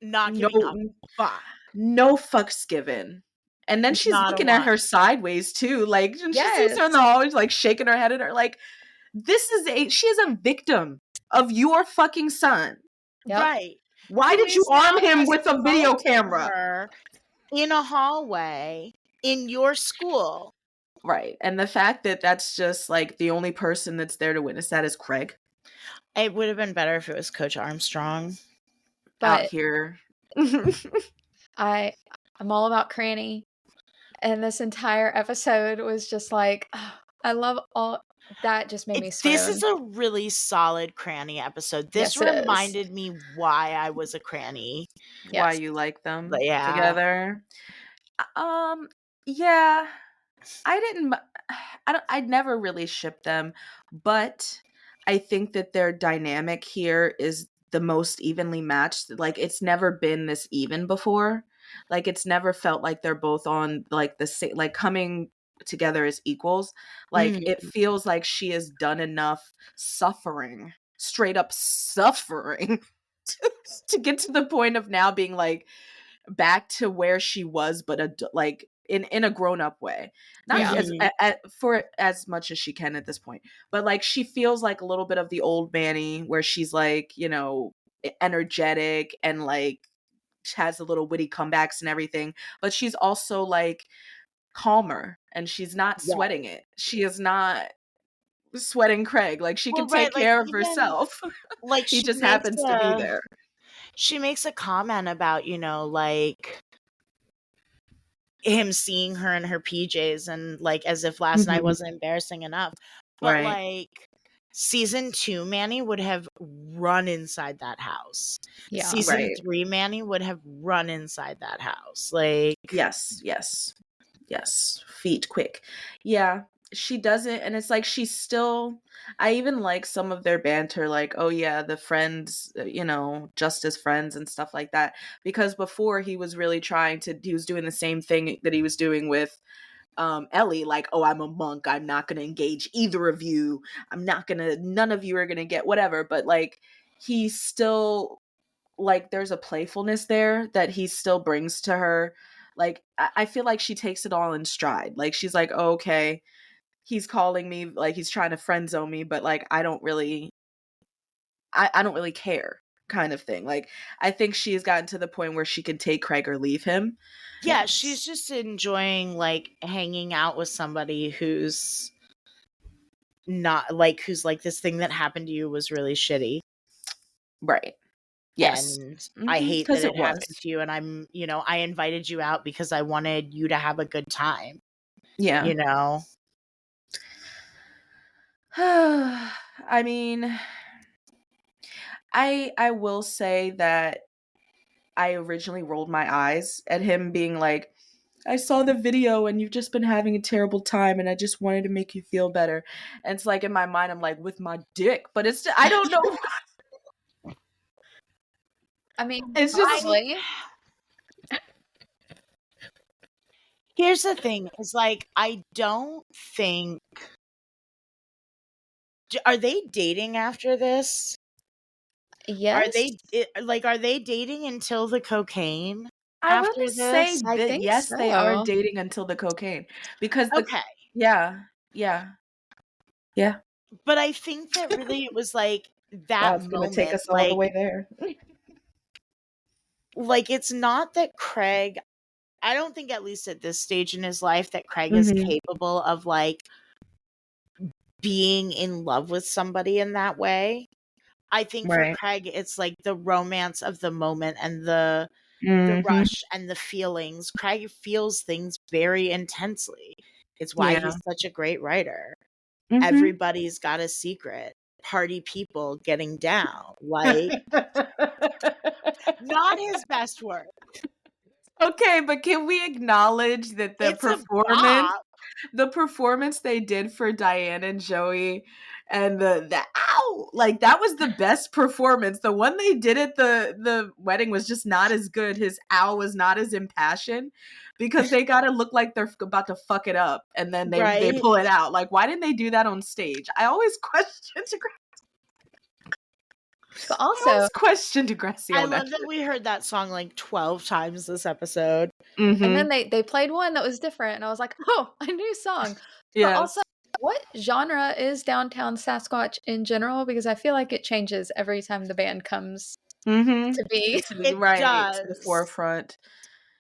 Giving a fuck. No fucks given. And then she's Not a looking at her one. sideways too. Like, and she sees her in Yes. the hallway, like shaking her head at her. Like, she is a victim of your fucking son. Yep. Right. Why Who did you is arm now him with a video assaulting camera? her in a hallway in your school? Right. And the fact that that's just like the only person that's there to witness that is Craig It would have been better if it was Coach Armstrong. out But here. I'm all about Cranny. And this entire episode was just like, I love all that. Just made me swoon. This is a really solid Cranny episode. This Yes, it is. reminded me why I was a Cranny. Why Yes. you like them Yeah. together. Yeah. I didn't I'd never really shipped them, but I think that their dynamic here is the most evenly matched. Like, it's never been this even before. Like, it's never felt like they're both on like the same, like coming together as equals. Like, it Mhm. feels like she has done enough suffering, straight up suffering, to get to the point of now being like back to where she was, but like in a grown up way, not Yeah. as Mhm. for as much as she can at this point, but like she feels like a little bit of the old Manny, where she's like, energetic and like has a little witty comebacks and everything, but she's also like calmer and she's not Right. sweating it. She is not sweating Craig. Like, she can Well, right, take like, care of even herself. like, He just happens to be there. she makes a comment about, like, him seeing her in her PJs and, like, as if last night Mhm. wasn't embarrassing enough. But, Right. like, season 2 Manny would have run inside that house. Yeah. Season Right. 3 Manny would have run inside that house. Like, Yes, yes, yes. Feet quick. Yeah, she doesn't, and it's like she's still. I even like some of their banter, like, oh yeah, the friends, just as friends and stuff like that. Because before he was really he was doing the same thing that he was doing with Ellie, like, oh, I'm a monk, I'm not gonna engage either of you, none of you are gonna get whatever. But like, he's still like, there's a playfulness there that he still brings to her. Like, I feel like she takes it all in stride. Like, she's like, oh, okay, he's calling me, like he's trying to friend zone me, but like I don't really care, kind of thing. Like, I think she's gotten to the point where she can take Craig or leave him. yeah, she's just enjoying, like, hanging out with somebody who's not like, who's like, this thing that happened to you was really shitty. Right. Yes. And I hate that Because it it happened was. to you, and I invited you out because I wanted you to have a good time, Yeah. you know? I mean, I will say that I originally rolled my eyes at him being like, I saw the video and you've just been having a terrible time and I just wanted to make you feel better. And it's like, in my mind, I'm like, with my dick, but I don't know. I mean, It's just, probably. Here's the thing, is like, I don't think are they dating after this? Yes. Are they dating until the cocaine I want after to say this? I that think yes, they are so. dating until the cocaine, because Okay. yeah, yeah, yeah. But I think that really it was like Wow, that it's gonna take moment, us all the way there. like, it's not that Craig, I don't think, at least at this stage in his life, that Craig is Mhm. capable of, like, being in love with somebody in that way. I think for Right. Craig, it's like the romance of the moment and the Mhm. rush and the feelings. Craig feels things very intensely. It's why Yeah. he's such a great writer. Mhm. Everybody's got a secret. Party people getting down. Like, not his best work. Okay, but can we acknowledge that It's a bop. the performance they did for Diane and Joey, and the ow, like, that was the best performance. The one they did at the wedding was just not as good. His ow was not as impassioned, because they got to look like they're about to fuck it up, and then they Right? pull it out. Like, why didn't they do that on stage? I always But also, question I Degrassi. love that we heard that song like 12 times this episode. and then Mhm. they played one that was different, and I was like, oh, a new song. But also, Yes. what genre is Downtown Sasquatch in general? Because I feel like it changes every time the band comes Mhm. to be. It Right, to the does. forefront.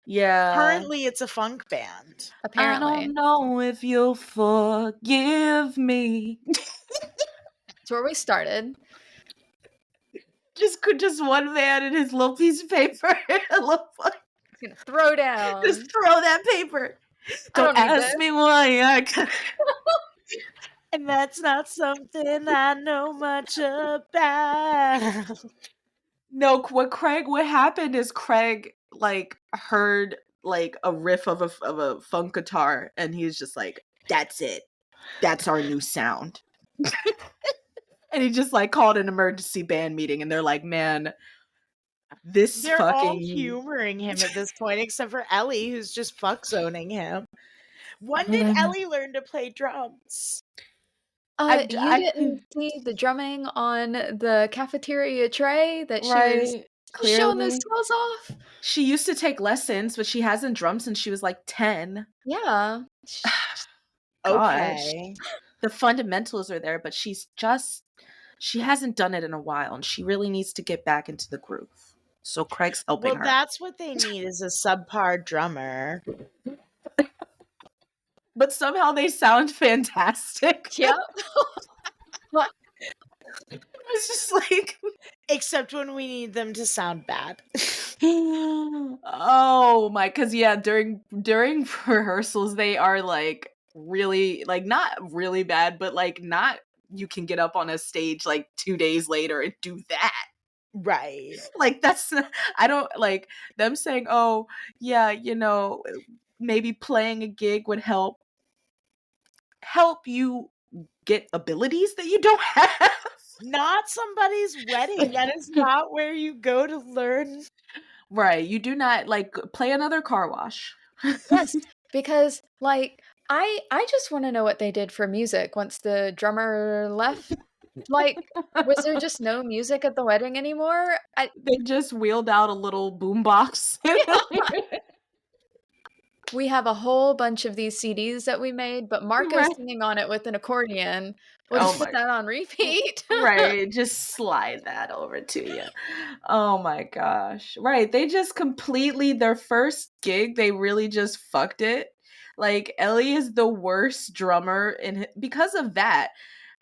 Yeah. Currently, it's a funk band. I Apparently. don't know if you'll forgive me. That's where we started. Just one man and his little piece of paper. A little It's gonna throw down. just throw that paper. I Don't don't need ask this. me why I And that's not something I know much about. No, what happened is Craig, like, heard, like, a riff of a funk guitar, and he was just like, "That's it. That's our new sound. And he just like called an emergency band meeting, and they're like, man, this They're all fucking humoring him at this point, except for Ellie, who's just fuck zoning him. When did Ellie learn to play drums? You didn't see the drumming on the cafeteria tray that she was right, showing those clearly. skills off? She used to take lessons, but she hasn't drummed since she was like 10. Yeah. Gosh. Okay. The fundamentals are there, but she hasn't done it in a while, and she really needs to get back into the groove. So Craig's helping Well, her. that's what they need is a subpar drummer. But somehow they sound fantastic. Yep. It's just like, Except when we need them to sound bad. oh my, because yeah, during rehearsals they are like really, like, not really bad, but like not, you can get up on a stage like 2 days later and do that. Right. Like, that's I don't like them saying, oh yeah, you know, maybe playing a gig would help you get abilities that you don't have. Not somebody's wedding. That is not where you go to learn. Right, you do not like play another car wash. Yes, because like I just want to know what they did for music once the drummer left. Like, was there just no music at the wedding anymore? They just wheeled out a little boombox. We have a whole bunch of these CDs that we made, but Marco's Right. singing on it with an accordion. We'll Oh just put my- that on repeat. Right, just slide that over to you. Oh my gosh. Right, they just completely, their first gig, they really just fucked it. Like, Ellie is the worst drummer because of that.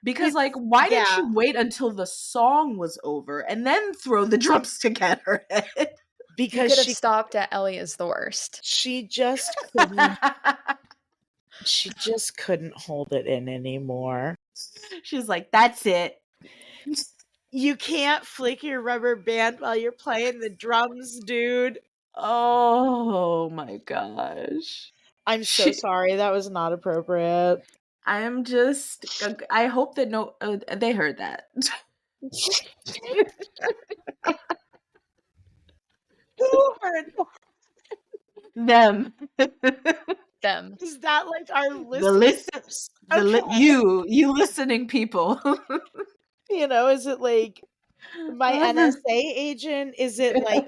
Because like, why didn't she wait until the song was over and then throw the drums together? You Because could have stopped at Ellie is the worst. she just couldn't. She just couldn't hold it in anymore. She's like, that's it. You can't flick your rubber band while you're playing the drums, dude. Oh my gosh. I'm so sorry. That was not appropriate. I am just, I hope that they heard that. Who heard Them. Them. Is that like our listeners? You listening people. You know, is it like my NSA agent? Is it like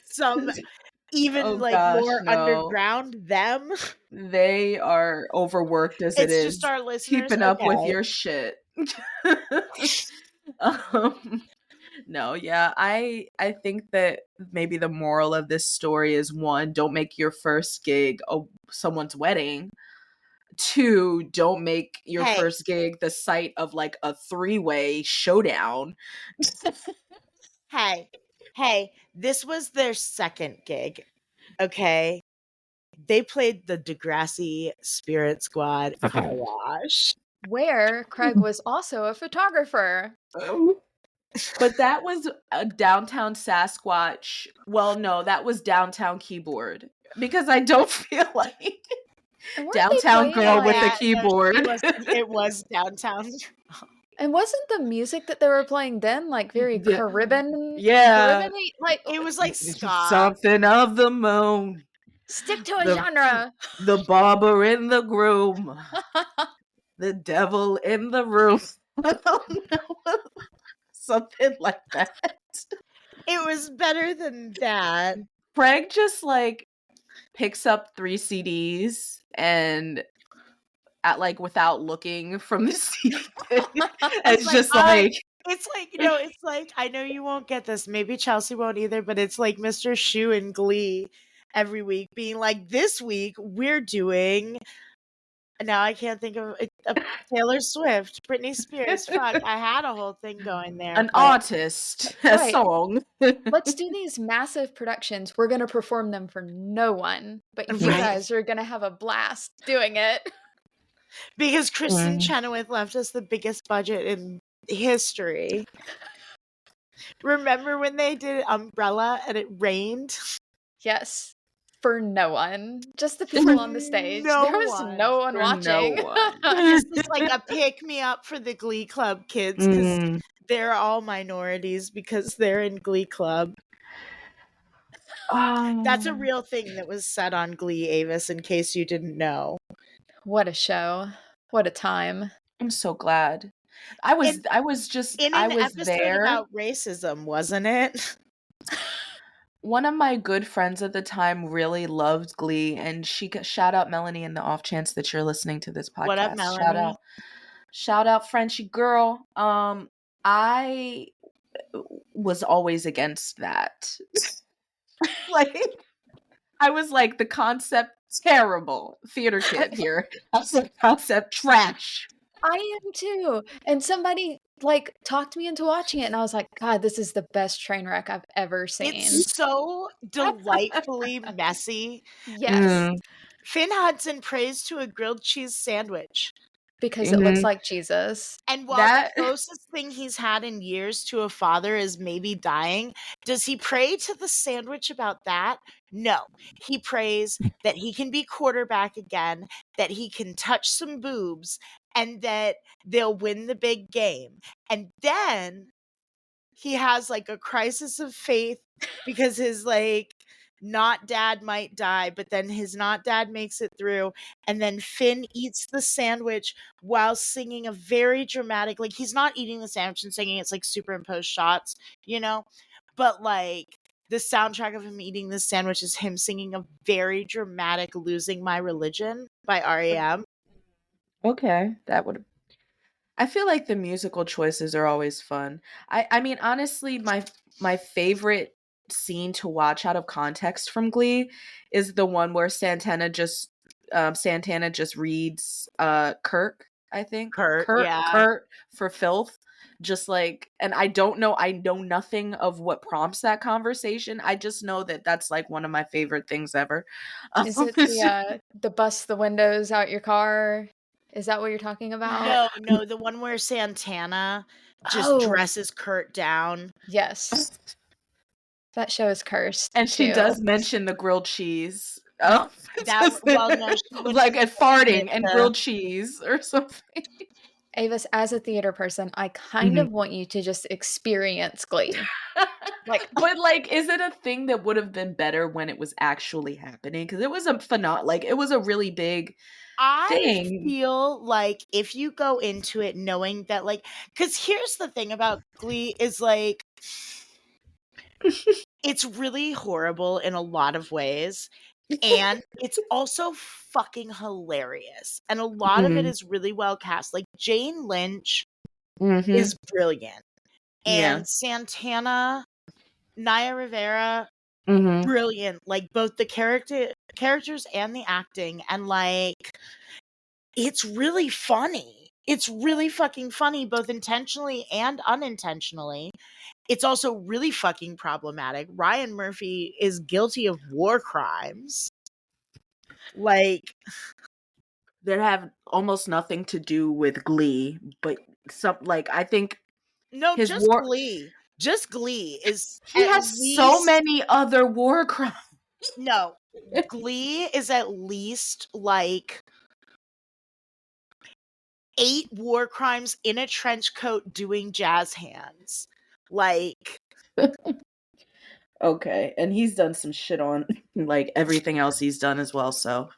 some even Oh like gosh, more no. underground them? They are overworked as it It's is. just our listeners. Keeping up with Okay. your shit. No, yeah, I think that maybe the moral of this story is, 1, don't make your first gig someone's wedding. 2, don't make your first gig the site of like a 3-way showdown. Hey, this was their second gig. Okay. They played the Degrassi Spirit Squad car wash. Where Craig was also a photographer. But that was a Downtown Sasquatch. Well, no, that was Downtown Keyboard. Because I don't feel like Downtown Girl with a keyboard. It was Downtown. And wasn't the music that they were playing then like very Caribbean? Yeah. Caribbean-y? Like It was like ska. Something of the moon. Stick to a genre. The barber in the groom. The devil in the room. I don't know. Something like that. It was better than that. Craig just like picks up 3 CDs and without looking from the CD. It's just like it's like, you know, it's like, I know you won't get this. Maybe Chelsea won't either, but it's like Mr. Shu in Glee every week being like, this week we're doing. Now I can't think of Taylor Swift, Britney Spears. Fuck, I had a whole thing going there. An artist, a song. Let's do these massive productions. We're going to perform them for no one, but you guys are going to have a blast doing it. Because Kristen Chenoweth left us the biggest budget in history. Remember when they did Umbrella and it rained? Yes. for no one. Just the people on the stage. No There was one. no one For watching. no one. This is like a pick me up for the Glee Club kids because Mm. they're all minorities because they're in Glee Club. That's a Oh, real thing that was said on Glee, Avis, in case you didn't know. What a show. What a time. I'm so glad. I was In I an was episode there. about racism, wasn't it? One of my good friends at the time really loved Glee, and shout out Melanie in the off chance that you're listening to this What up, podcast. Melanie? Shout out Frenchie girl. I was always against that. Like, I was like, the concept terrible. Theater kid here. I was like, concept trash. I am too. And somebody like talked me into watching it, and I was like, God, this is the best train wreck I've ever seen. It's so delightfully messy. Yes, Mm, Finn Hudson prays to a grilled cheese sandwich. because it looks mhm. like Jesus. And while That the closest thing he's had in years to a father is maybe dying, does he pray to the sandwich about that? No. He prays that he can be quarterback again, that he can touch some boobs, and that they'll win the big game. And then he has like a crisis of faith because his like not dad might die, but then his not dad makes it through, and then Finn eats the sandwich while singing a very dramatic, like he's not eating the sandwich and singing, it's like superimposed shots, you know, but like the soundtrack of him eating this sandwich is him singing a very dramatic "Losing My Religion" by REM. okay. That would. I feel like the musical choices are always fun. I mean, honestly, my favorite scene to watch out of context from Glee is the one where Santana just reads Kirk, I think. Kurt, yeah. Kurt for filth. Just like, and I know nothing of what prompts that conversation. I just know that that's like one of my favorite things ever. Is it the bust the windows out your car? Is that what you're talking about? No, the one where Santana just Oh. dresses Kurt down. Yes. That show is cursed. And she too. does mention the grilled cheese. Oh, That well, no, she wouldn't like at farting admit and to- grilled cheese or something. Avis, as a theater person, I kind of want you to just experience Glee. Like, But like, is it a thing that would have been better when it was actually happening? Because it was a like it was a really big I thing. feel like if you go into it knowing that, like, because here's the thing about Glee is like, it's really horrible in a lot of ways. And it's also fucking hilarious. And a lot of it Mhm. is really well cast. Like, Jane Lynch Mhm. is brilliant. Yeah. And Santana, Naya Rivera, Mhm. brilliant. Like, both the characters and the acting. And, like, it's really funny. It's really fucking funny, both intentionally and unintentionally. It's also really fucking problematic. Ryan Murphy is guilty of war crimes. Like, That have almost nothing to do with Glee, but some like I think no, his just war. Glee. Just Glee is He at has so least- many other war crimes. No, Glee is at least like 8 war crimes in a trench coat doing jazz hands. Like, Okay, and he's done some shit on like everything else he's done as well. So,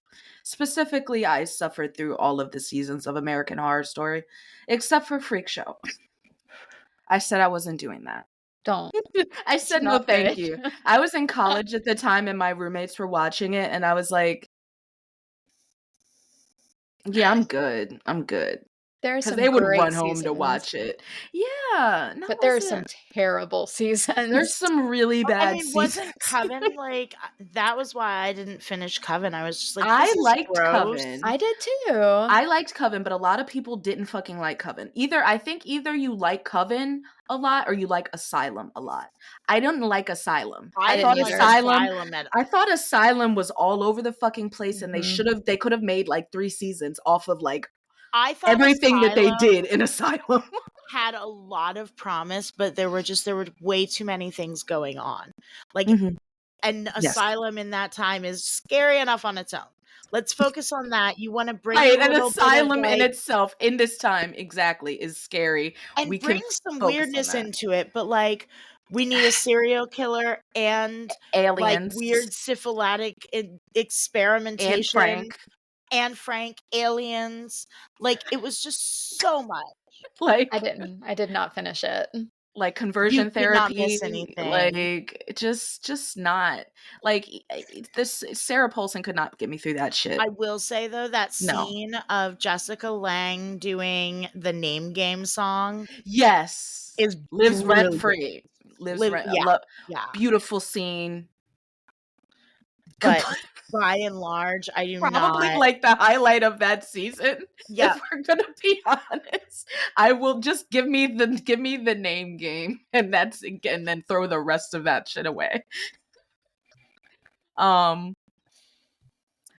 specifically, I suffered through all of the seasons of American Horror Story, except for Freak Show. I said I wasn't doing that. don't. I said no, not thank good. you. I was in college at the time, and my roommates were watching it, and I was like, "Yeah, I'm good. I'm good." There are Because some they would great run home to seasons, watch it. Yeah, and I but there are some wasn't. terrible seasons. There's some really bad I mean, wasn't seasons. Coven like that was why I didn't finish Coven. I was just like, I this is liked gross. Coven. I did too. I liked Coven, but a lot of people didn't fucking like Coven. I think either you like Coven a lot or you like Asylum a lot. I didn't like Asylum. I didn't didn't like either. Asylum at I thought Asylum was all over the fucking place, and Mhm. they could have made like 3 seasons off of like I thought everything that they Asylum did in Asylum. had a lot of promise, but there were way too many things going on. Like, Mhm. and Yes. Asylum in that time is scary enough on its own. Let's focus on that. You want to bring Right, a an little asylum bit of, in like, itself in this time exactly is scary. and We bring can some focus on weirdness that. into it, but like we need a serial killer and like Aliens weird syphilitic and experimentation Frank. and Frank, aliens. Like it was just so much. Like I did not finish it. like You conversion did not miss therapy, anything. like just not like this. Sarah Paulson could not get me through that shit. I will say though, that No. scene of Jessica Lange doing the Name Game song Yes, is lives rent really good. free. Lives Live, rent. yeah, yeah. Beautiful scene. But by and large, I do Probably not. like the highlight of that season. Yeah, If we're gonna be honest, I will just give me the name game, and that's and then throw the rest of that shit away.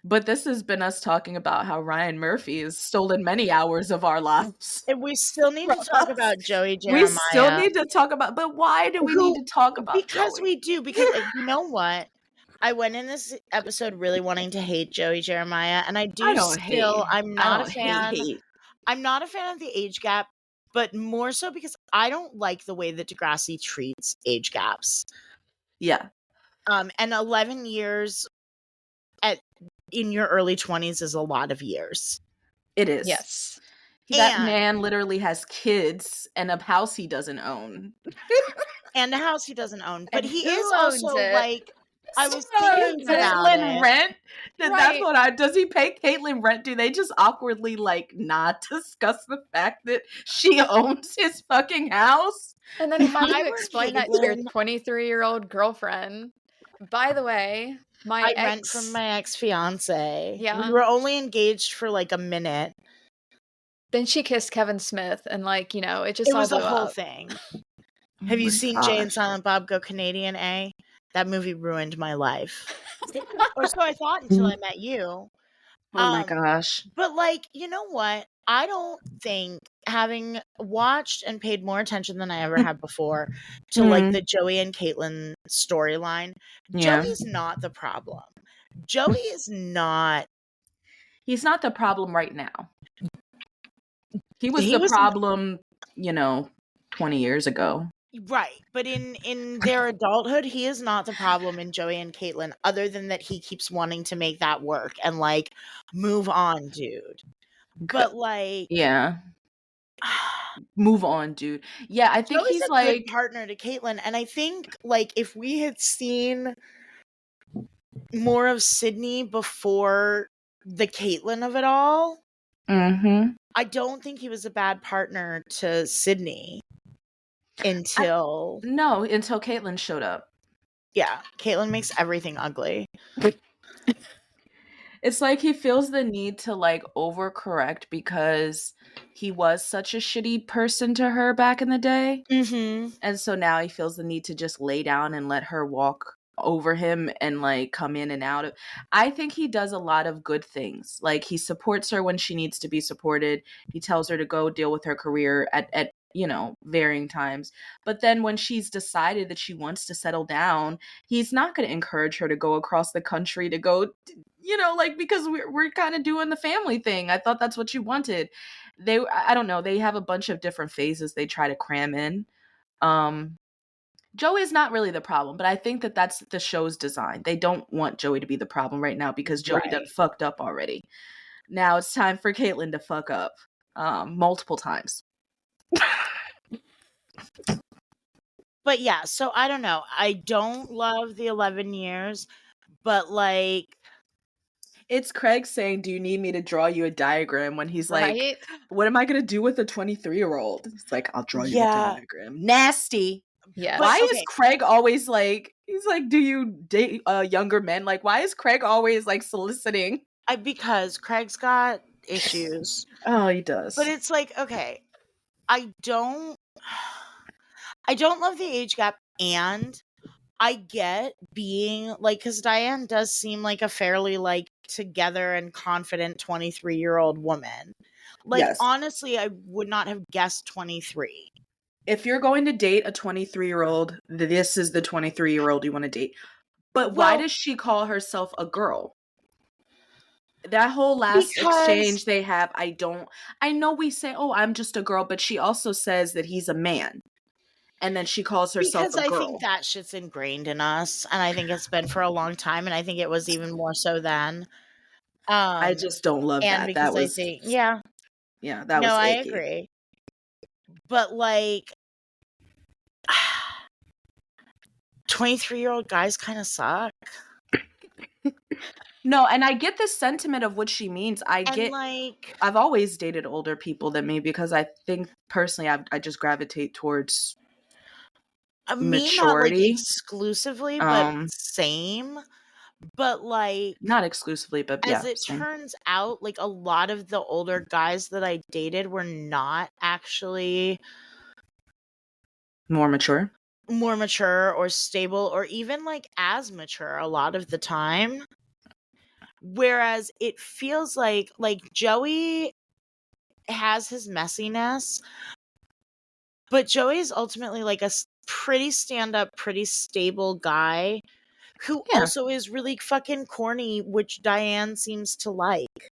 But this has been us talking about how Ryan Murphy has stolen many hours of our lives. and we still need to from talk us. about Joey We Jeremiah. still need to talk about, but why do we need to talk about Because Joey? we do. Because you know what? I went in this episode really wanting to hate Joey Jeremiah, and I do I don't still. hate. I'm I not a don't fan. hate. I'm not a fan of the age gap, but more so because I don't like the way that Degrassi treats age gaps. Yeah, And 11 years in your early 20s is a lot of years. it is. Yes. That And- man literally has kids and a house he doesn't own. And a house he doesn't own. But And he who is owns also it? like, I was thinking about Caitlin it. rent. That's Right. what does he pay Caitlin rent? Do they just awkwardly like not discuss the fact that she owns his fucking house? And then how do I you were explain that to your Caitlin- 23-year-old girlfriend? By the way, my I ex rent from my ex-fiance. Yeah. We were only engaged for like a minute. then she kissed Kevin Smith, and like, you know, it just It all was a blew whole up. thing. Have you seen Jay and Silent Bob Go Canadian, eh? That movie ruined my life. Or so I thought until I met you. Oh my gosh. But like, you know what? I don't think, having watched and paid more attention than I ever had before to like the Joey and Caitlin storyline, Yeah. Joey's not the problem. Joey is not. He's not the problem right now. He was He the was- problem, 20 years ago. Right. But in their adulthood, he is not the problem in Joey and Caitlin, other than that he keeps wanting to make that work and like move on, dude. But like, Yeah. Move on, dude. Yeah, I think Joey's he's a like good partner to Caitlin, and I think like if we had seen more of Sydney before the Caitlin of it all, I don't think he was a bad partner to Sydney until until Caitlin showed up. yeah, Caitlin makes everything ugly. It's like he feels the need to like overcorrect because he was such a shitty person to her back in the day. Mm-hmm. And so now he feels the need to just lay down and let her walk over him and like come in and out of. I think he does a lot of good things. Like he supports her when she needs to be supported. He tells her to go deal with her career at varying times. But then when she's decided that she wants to settle down, he's not going to encourage her to go across the country to go, like, because we're kind of doing the family thing. I thought that's what you wanted. I don't know. They have a bunch of different phases they try to cram in. Joey is not really the problem, but I think that that's the show's design. They don't want Joey to be the problem right now because Joey done fucked up already. Now it's time for Caitlin to fuck up multiple times. But yeah, so I don't know. I don't love the 11 years, but like it's Craig saying, "Do you need me to draw you a diagram?" when he's like, Right? "What am I going to do with a 23-year-old?" It's like, "I'll draw you a Yeah. diagram." Nasty. Yes. But- Why okay. is Craig always like, he's like, "Do you date younger men?" Like, why is Craig always like soliciting? Because Craig's got issues. Oh, he does. But it's like, okay, I don't love the age gap, and I get being like, because Diane does seem like a fairly like together and confident 23-year-old woman. Like, Yes. honestly, I would not have guessed 23. If you're going to date a 23-year-old, this is the 23-year-old you want to date. But why Well, does she call herself a girl? That whole last because exchange they have, I know we say, "Oh, I'm just a girl," but she also says that he's a man. And then she calls herself a I think girl. that shit's ingrained in us, and I think it's been for a long time, and I think it was even more so then. I just don't love And that. That because I was think, yeah, that no, was I icky. agree. But like, 23-year-old guys kind of suck. No, and I get the sentiment of what she means. And like, I've always dated older people than me because I think personally I just gravitate towards me not like maturity. exclusively, but same. But like, Not exclusively, but as yeah, it same. turns out, like a lot of the older guys that I dated were not actually More mature. or stable or even like as mature a lot of the time. Whereas it feels like Joey has his messiness, but Joey is ultimately like a pretty stand-up, pretty stable guy who Yeah. also is really fucking corny, which Diane seems to like.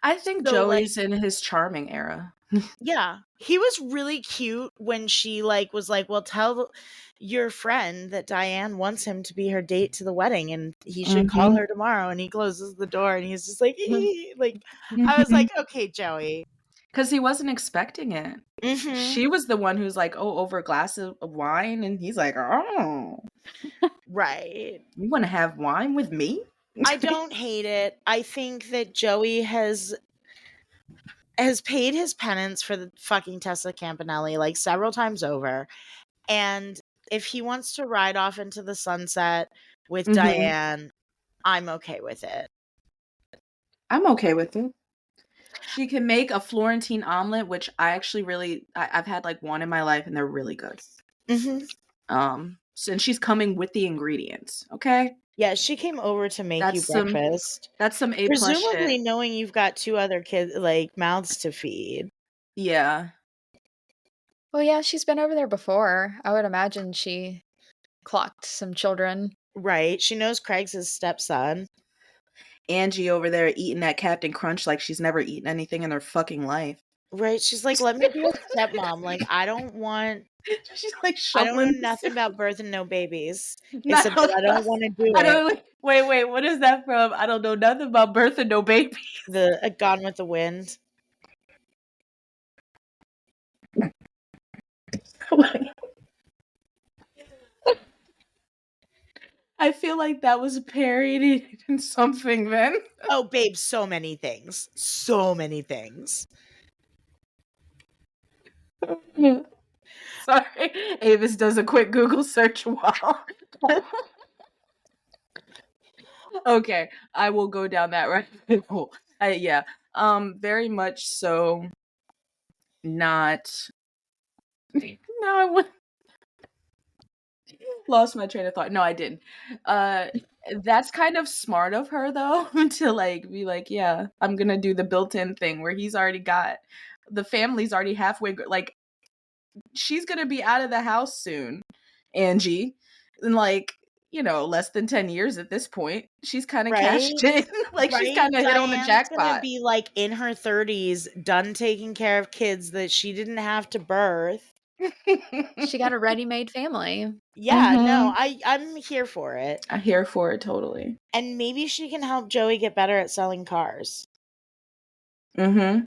I think So, like, Joey's in his charming era. yeah, he was really cute when she like was like, "Well, tell your friend that Diane wants him to be her date to the wedding, and he should call her tomorrow." And he closes the door, and he's just like, like, I was like, "Okay, Joey," because he wasn't expecting it. mm-hmm. She was the one who's like, "Oh, over a glass of wine," and he's like, "Oh, right." you want to have wine with me?" I don't hate it. I think that Joey has paid his penance for the fucking Tessa Campanelli like several times over. And if he wants to ride off into the sunset with Diane, I'm okay with it. I'm okay with it. She can make a Florentine omelet, which I actually really I've had like one in my life and they're really good. So, and she's coming with the ingredients, okay? Yeah, she came over to make you breakfast. That's some A+ Presumably shit. knowing you've got 2 other kids, like, mouths to feed. Yeah. Well, yeah, she's been over there before. I would imagine she clocked some children. Right, she knows Craig's his stepson. Angie over there eating that Captain Crunch like she's never eaten anything in her fucking life. Right, she's like, "Let me be a stepmom, like, I don't She's like know shoveling. nothing about birth and no babies, No, except that I don't wanna do I it." don't. Wait. What is that from? I don't know nothing about birth and no baby. The Gone with the Wind. I feel like that was parodied in something then. Oh, babe, so many things. So many things. Sorry. Avis does a quick Google search while. Okay, I will go down that rabbit hole. Yeah. Very much so not. No, I went. Lost my train of thought. No, I didn't. That's kind of smart of her though to like be like, yeah, I'm gonna do the built-in thing where he's already got the family's already halfway. Like, she's gonna be out of the house soon, Angie, in like less than 10 years at this point. She's kind of cashed in, like she's kind of hit on the Diane's gonna jackpot. be like in her 30s, done taking care of kids that she didn't have to birth. She got a ready-made family. Yeah, no, I'm here for it. I'm here for it totally. And maybe she can help Joey get better at selling cars. I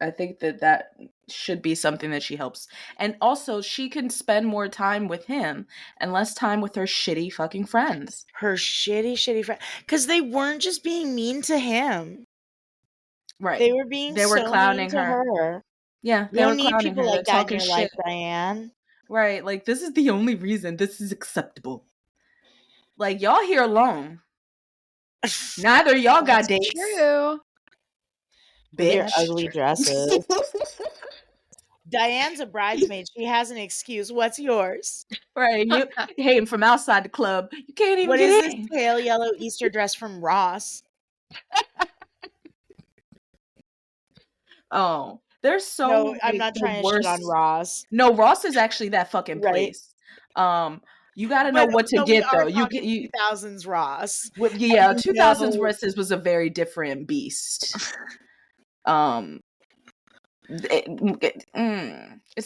think that should be something that she helps. And also, she can spend more time with him and less time with her shitty fucking friends. Her shitty friend. Because they weren't just being mean to him. Right. They were being clowning mean to her. Yeah, You don't need people like that in your life, shit. Diane. Right, like, this is the only reason this is acceptable. Like, y'all here alone. Neither y'all got dates. True. Bitch. Your Bitch. ugly dresses. Diane's a bridesmaid. She has an excuse. What's yours? Right, you hating from outside the club. You can't even What get is in. this pale yellow Easter dress from Ross? Oh, there's so No, I'm not trying to shit on Ross. No, Ross is actually that fucking Right. place. You got to know what to But we get are though. talking 2000s Ross. Yeah, And 2000s Ross was a very different beast. It's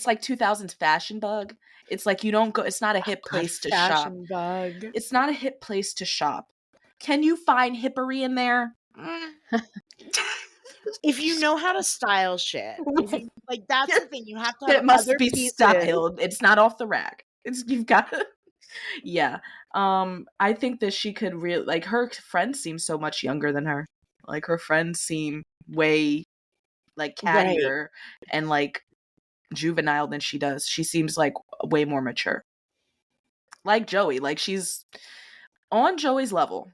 like 2000s fashion bug. It's like you don't go. It's not a hip place to shop. Fashion bug. It's not a hip place to shop. Can you find hippery in there? If you know how to style shit, like that's the thing. You have to have It must other be pieces. styled. It's not off the rack. You've got to. Yeah. I think that she could really, like, her friends seem so much younger than her. Like, her friends seem way, like, cattier and, like, juvenile than she does. She seems, like, way more mature. Like Joey. Like, she's on Joey's level.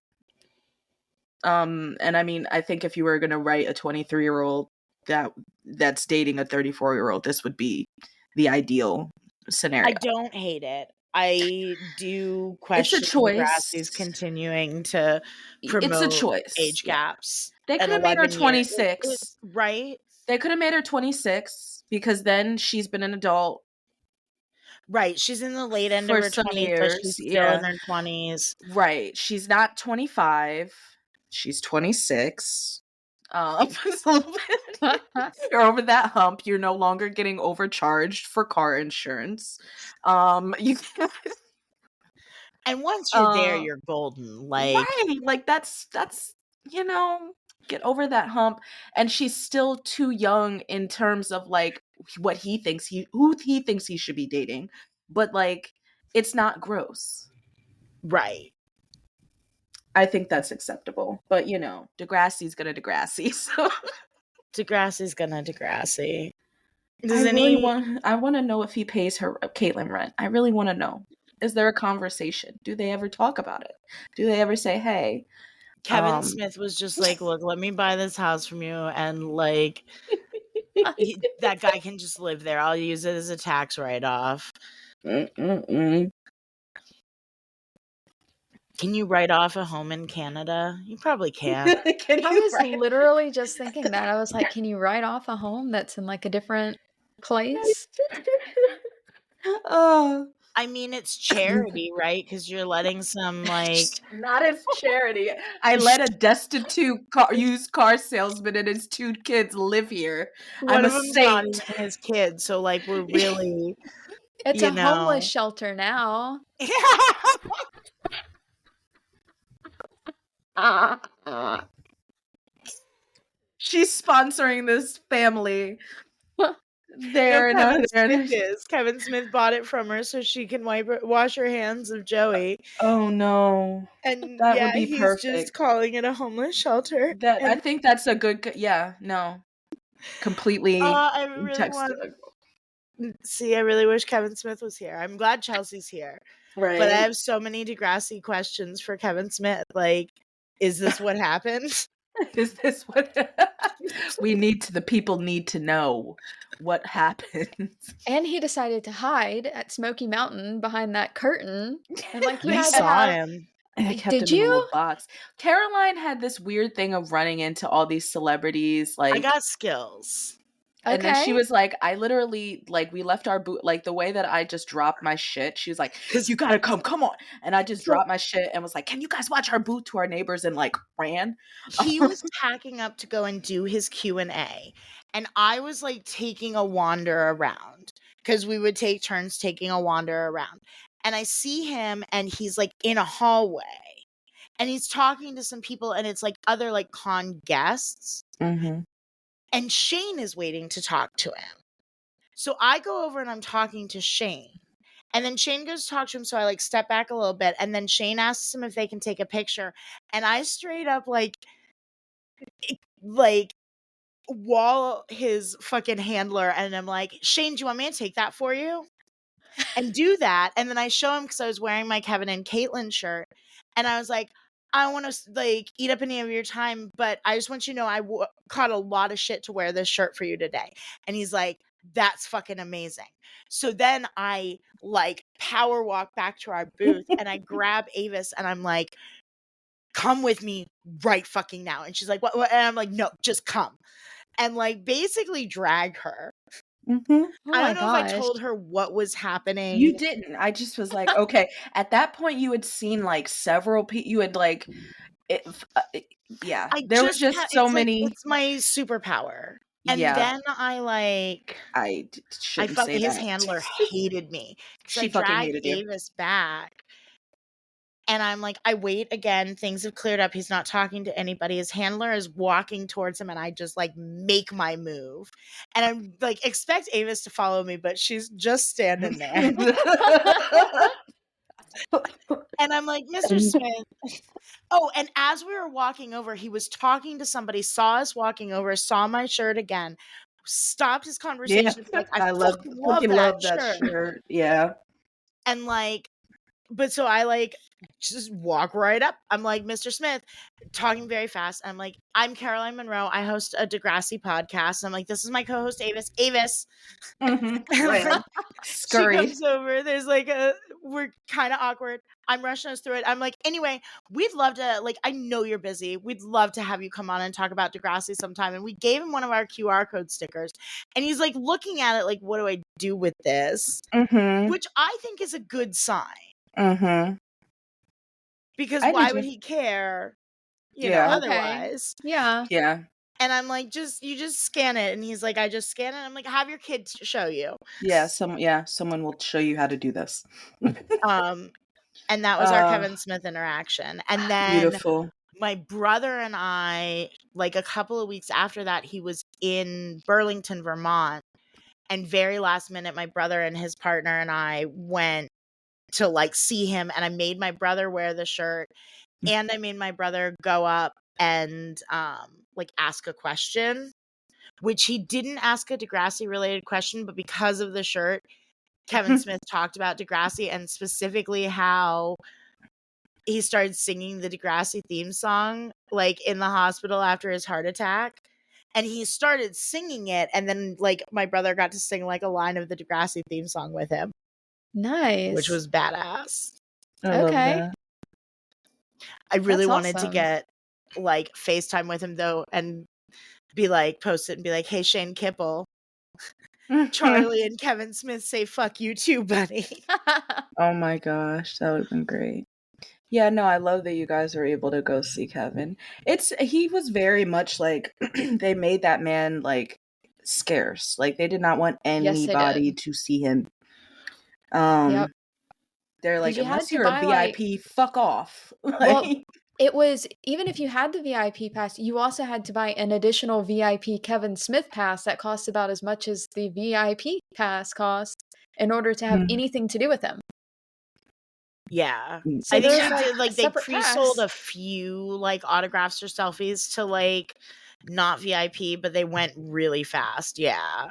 And I mean, I think if you were going to write a 23-year-old that's dating a 34-year-old, this would be the ideal scenario. I don't hate it. I do question Degrassi's continuing to promote it's a choice. age gaps. They could have made her 26. Right? They could have made her 26 because then she's been an adult. Right. She's in the late end of her 20s, but she's still in her 20s. Right. She's not 25. She's 26. It's a little bit. You're over that hump. You're no longer getting overcharged for car insurance. You and once you're there, you're golden. Like, right. Like that's you know, get over that hump. And she's still too young in terms of like what he thinks who he thinks he should be dating. But like it's not gross. Right. I think that's acceptable. But you know, Degrassi's gonna Degrassi. So Degrassi's gonna Degrassi. I want to know if he pays her Caitlyn rent. I really want to know. Is there a conversation? Do they ever talk about it? Do they ever say, hey? Kevin Smith was just like, look, let me buy this house from you. And like, that guy can just live there. I'll use it as a tax write-off. Can you write off a home in Canada? You probably can. I was literally just thinking that. I was like, can you write off a home that's in like a different place? I mean, it's charity, right? Because you're letting some like not as charity. I let a destitute used car salesman and his 2 kids live here. One of them's not even his kids, so like we're really. It's a homeless shelter now. She's sponsoring this family. Kevin Smith bought it from her so she can wash her hands of Joey. Oh no! And that would be perfect. He's just calling it a homeless shelter. I think that's a good. Completely. I really wish Kevin Smith was here. I'm glad Chelsea's here. Right. But I have so many Degrassi questions for Kevin Smith. Like, is this what happened? Is this what the people need to know what happened? And he decided to hide at Smoky Mountain behind that curtain. And like you saw him. And I kept him in a little box. Caroline had this weird thing of running into all these celebrities. Like, I got skills. And then she was like, I literally, like, we left our boot, like, the way that I just dropped my shit, she was like, you gotta come on. And I just dropped my shit and was like, can you guys watch our boot to our neighbors? And, like, ran. He was packing up to go and do his Q&A. And I was, like, taking a wander around. Because we would take turns taking a wander around. And I see him, and he's, like, in a hallway. And he's talking to some people, and it's, like, other, like, con guests. Mm-hmm. And Shane is waiting to talk to him. So I go over and I'm talking to Shane. And then Shane goes to talk to him. So I like step back a little bit. And then Shane asks him if they can take a picture. And I straight up like wall his fucking handler. And I'm like, Shane, do you want me to take that for you? And do that. And then I show him because I was wearing my Kevin and Caitlyn shirt. And I was like, I don't want to like eat up any of your time, but I just want you to know I caught a lot of shit to wear this shirt for you today. And he's like, that's fucking amazing. So then I like power walk back to our booth and I grab Avis and I'm like, come with me right fucking now. And she's like, what? And I'm like, no, just come. And like basically drag her Mm-hmm. Oh I my don't know if I gosh. told her what was happening. You didn't. I just was like, okay. At that point, you had seen like several people. You had like, yeah. I There was just so it's like many. it's my superpower. And Yeah, then I shouldn't felt say his that. handler hated me because I She fucking dragged hated you. Avis back. And I'm like, I wait again. Things have cleared up. He's not talking to anybody. His handler is walking towards him, and I just like make my move. And I'm like, expect Avis to follow me, but she's just standing there. And I'm like, Mr. Smith. Oh, and as we were walking over, he was talking to somebody, saw us walking over, saw my shirt again, stopped his Yeah, conversation, and be like, I I fucking love fucking that love that shirt. shirt. Yeah. And like, but so I like just walk right up. I'm like, Mr. Smith, talking very fast. I'm like, I'm Caroline Monroe. I host a Degrassi podcast. I'm like, this is my co-host Avis. Avis. Ran. She Scurried. comes over. There's like we're kind of awkward. I'm rushing us through it. I'm like, anyway, we'd love to, like, I know you're busy. We'd love to have you come on and talk about Degrassi sometime. And we gave him one of our QR code stickers. And he's like looking at it like, what do I do with this? Mm-hmm. Which I think is a good sign. Mm-hmm. Because I why did would too. he care, Yeah. Okay. otherwise? Yeah. Yeah. And I'm like, you just scan it. And he's like, I just scan it. I'm like, have your kids show you. Yeah. Someone will show you how to do this. And that was our Kevin Smith interaction. And then Beautiful. my brother and I, like a couple of weeks after that, he was in Burlington, Vermont. And very last minute, my brother and his partner and I went to like see him. And I made my brother wear the shirt. And I made my brother go up and like ask a question, which he didn't ask a Degrassi related question, but because of the shirt, Kevin Smith talked about Degrassi and specifically how he started singing the Degrassi theme song like in the hospital after his heart attack. And he started singing it, and then like my brother got to sing like a line of the Degrassi theme song with him, Nice. which was badass. I love Okay. that. I really That's wanted to awesome. get like FaceTime with him though and be like, post it and be like, hey, Shane Kipple, Charlie and Kevin Smith say fuck you too, buddy. Oh my gosh, that would have been great. Yeah, no, I love that you guys were able to go see Kevin. He was very much like they made that man like scarce. Like they did not want Yes, they anybody did. to see him. Yep. They're like, you had unless to you're a buy, like- VIP, fuck off. Well, it was, even if you had the VIP pass, you also had to buy an additional VIP Kevin Smith pass that cost about as much as the VIP pass cost in order to have Mhm. anything to do with him. Yeah. So I think there's they like did a like they separate pre-sold pass. a few like autographs or selfies to like not VIP, but they went really fast. Yeah.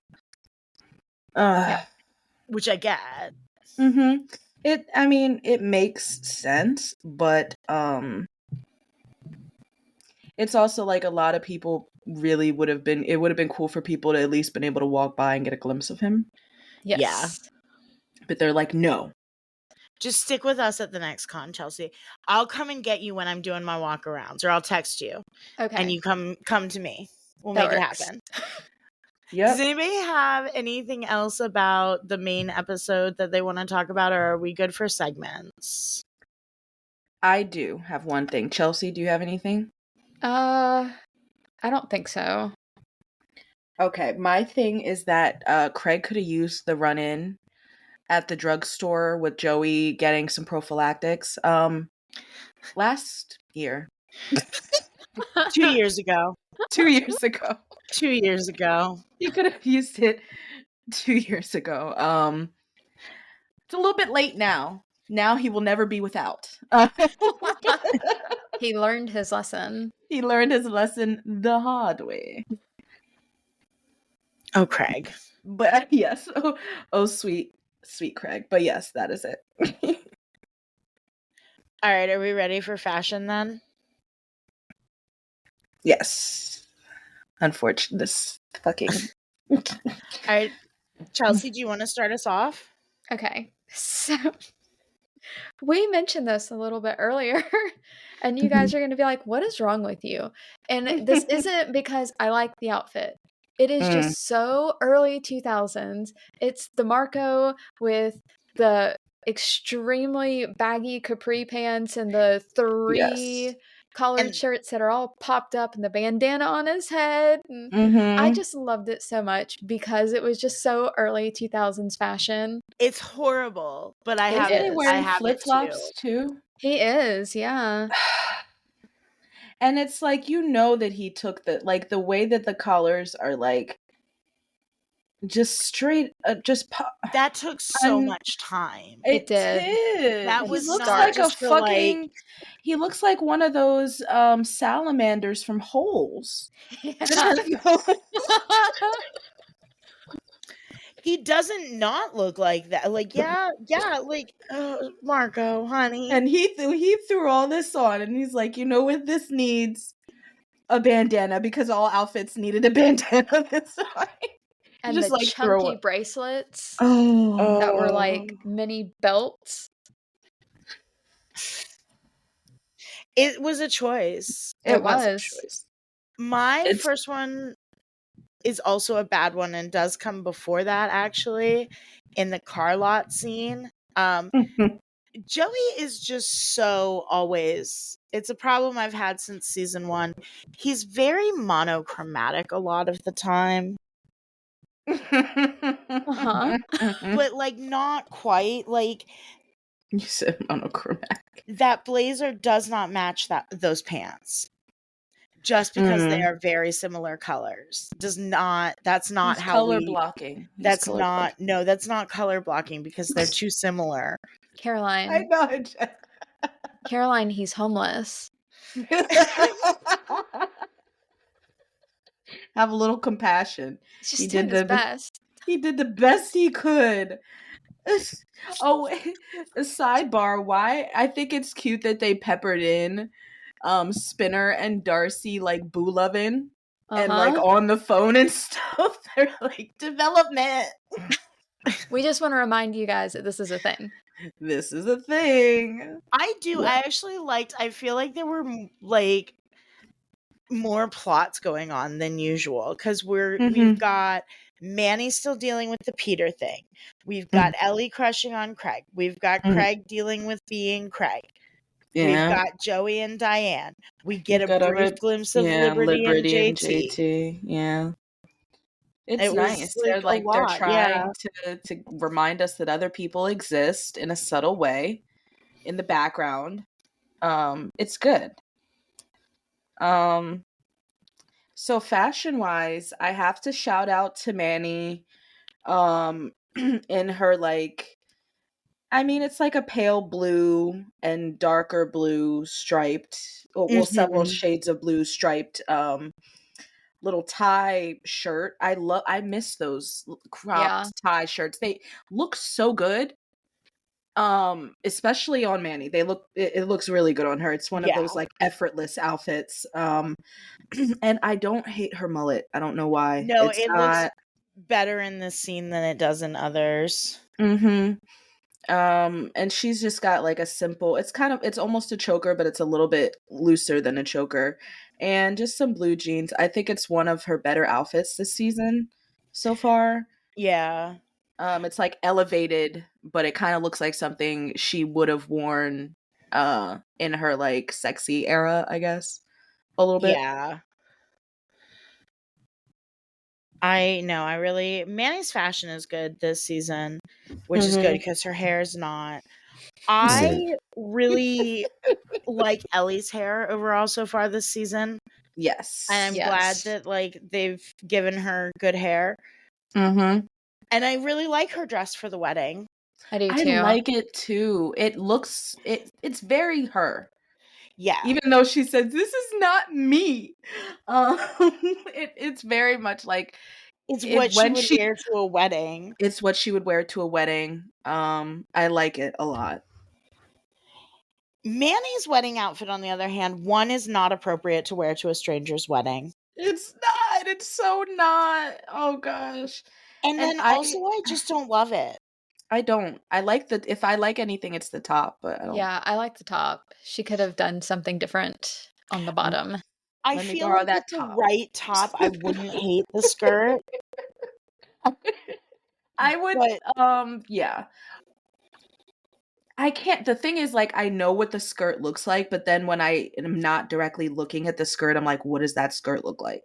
Which I get. Mm-hmm. It makes sense, but it's also like a lot of people really would have been cool for people to at least been able to walk by and get a glimpse of him. Yes. But they're like, no. Just stick with us at the next con, Chelsea. I'll come and get you when I'm doing my walk arounds, or I'll text you Okay. and you come to me. We'll That make works. it happen. Yep. Does anybody have anything else about the main episode that they want to talk about, or are we good for segments? I do have one thing. Chelsea, do you have anything? I don't think so. Okay, my thing is that Craig could have used the run-in at the drugstore with Joey getting some prophylactics last year. 2 years ago. 2 years ago. 2 years ago. You could have used it 2 years ago. It's a little bit late now. Now he will never be without. He learned his lesson. He learned his lesson the hard way. Oh, Craig. But yes, oh sweet Craig. But yes, that is it. All right, are we ready for fashion then? Yes. Unfortunate. This fucking. All right, Chelsea, do you want to start us off? Okay. So we mentioned this a little bit earlier, and you guys are going to be like, what is wrong with you? And this isn't because I like the outfit. It is Mm. just so early 2000s. It's the Marco with the extremely baggy capri pants and the three Yes. collared And shirts that are all popped up and the bandana on his head. And I Mm-hmm. just loved it so much because it was just so early 2000s fashion. it's horrible, but I It have Isn't he it. is. I wearing have it too. flip-flops too? He is, yeah. And it's like, you know that he took the way that the collars are like just straight, That took so un- much time. It it did. did. That And He was looks not like a just for like fucking, he looks like one of those salamanders from Holes. Yeah. he doesn't not look like that. Like yeah, like Marco, honey. And he threw all this on, and he's like, you know what, this needs a bandana, because all outfits needed a bandana this time. And Just the like throw chunky it. bracelets Oh, that were like mini belts. It was a choice. it was a was. choice. My It's first one is also a bad one and does come before that, actually, in the car lot scene. Joey is just so always, it's a problem I've had since season 1. He's very monochromatic a lot of the time, Uh-huh. but like not quite. Like You said monochromatic. that blazer does not match those pants. Just because they Mm. are very similar colors does not, that's not He's how color we, blocking. He's that's color not, blocking. no, that's not color blocking because they're too similar. Caroline. know. Caroline, he's homeless. Have a little compassion. He's He just did doing his the best. he did the best he could. Oh, a sidebar. Why? I think it's cute that they peppered in Spinner and Darcy like boo loving and like Uh-huh. on the phone and stuff. They're like, development. We just want to remind you guys that this is a thing. This is a thing. I do. Yeah. I actually I feel like there were like more plots going on than usual because we've got Manny still dealing with the Peter thing. We've got Ellie crushing on Craig. We've got Craig dealing with being Craig. We've Yeah. got Joey and Diane. We get a Got brief over- glimpse of yeah, Liberty and and JT. JT. Yeah. It's It was nice. like a They're lot, yeah. trying to remind us that other people exist in a subtle way in the background. It's good. So fashion wise, I have to shout out to Manny in her like, I mean, it's like a pale blue and darker blue striped, well, several Mhm. shades of blue striped little tie shirt. I miss those cropped tie shirts. They look so good. Especially on Manny. It looks really good on her. It's one of those Yeah. like effortless outfits. And I don't hate her mullet. I don't know why. No, It's it looks not better in this scene than it does in others. Mhm. And she's just got like a simple, it's almost a choker, but it's a little bit looser than a choker. And just some blue jeans. I think it's one of her better outfits this season so far. Yeah. It's like elevated, but it kind of looks like something she would have worn in her like sexy era, I guess. A little bit. Yeah. I know. Manny's fashion is good this season, which is good because her hair is not. I really like Ellie's hair overall so far this season. Yes. And I'm glad that like they've given her good hair. Mm-hmm. And I really like her dress for the wedding. I do I too. like it too. It's very her. Yeah. Even though she says this is not me. It's very much like It's what she would wear to a wedding. It's what she would wear to a wedding. I like it a lot. Manny's wedding outfit, on the other hand, one is not appropriate to wear to a stranger's wedding. It's not. It's so not. Oh gosh. And then also I just don't love it. I don't. I like if I like anything, it's the top, but I don't. Yeah, I like the top. She could have done something different on the bottom. I Let me feel borrow like that with the top. right top, I wouldn't hate the skirt, I would, but yeah. I can't. The thing is, like, I know what the skirt looks like, but then when I am not directly looking at the skirt, I'm like, what does that skirt look like?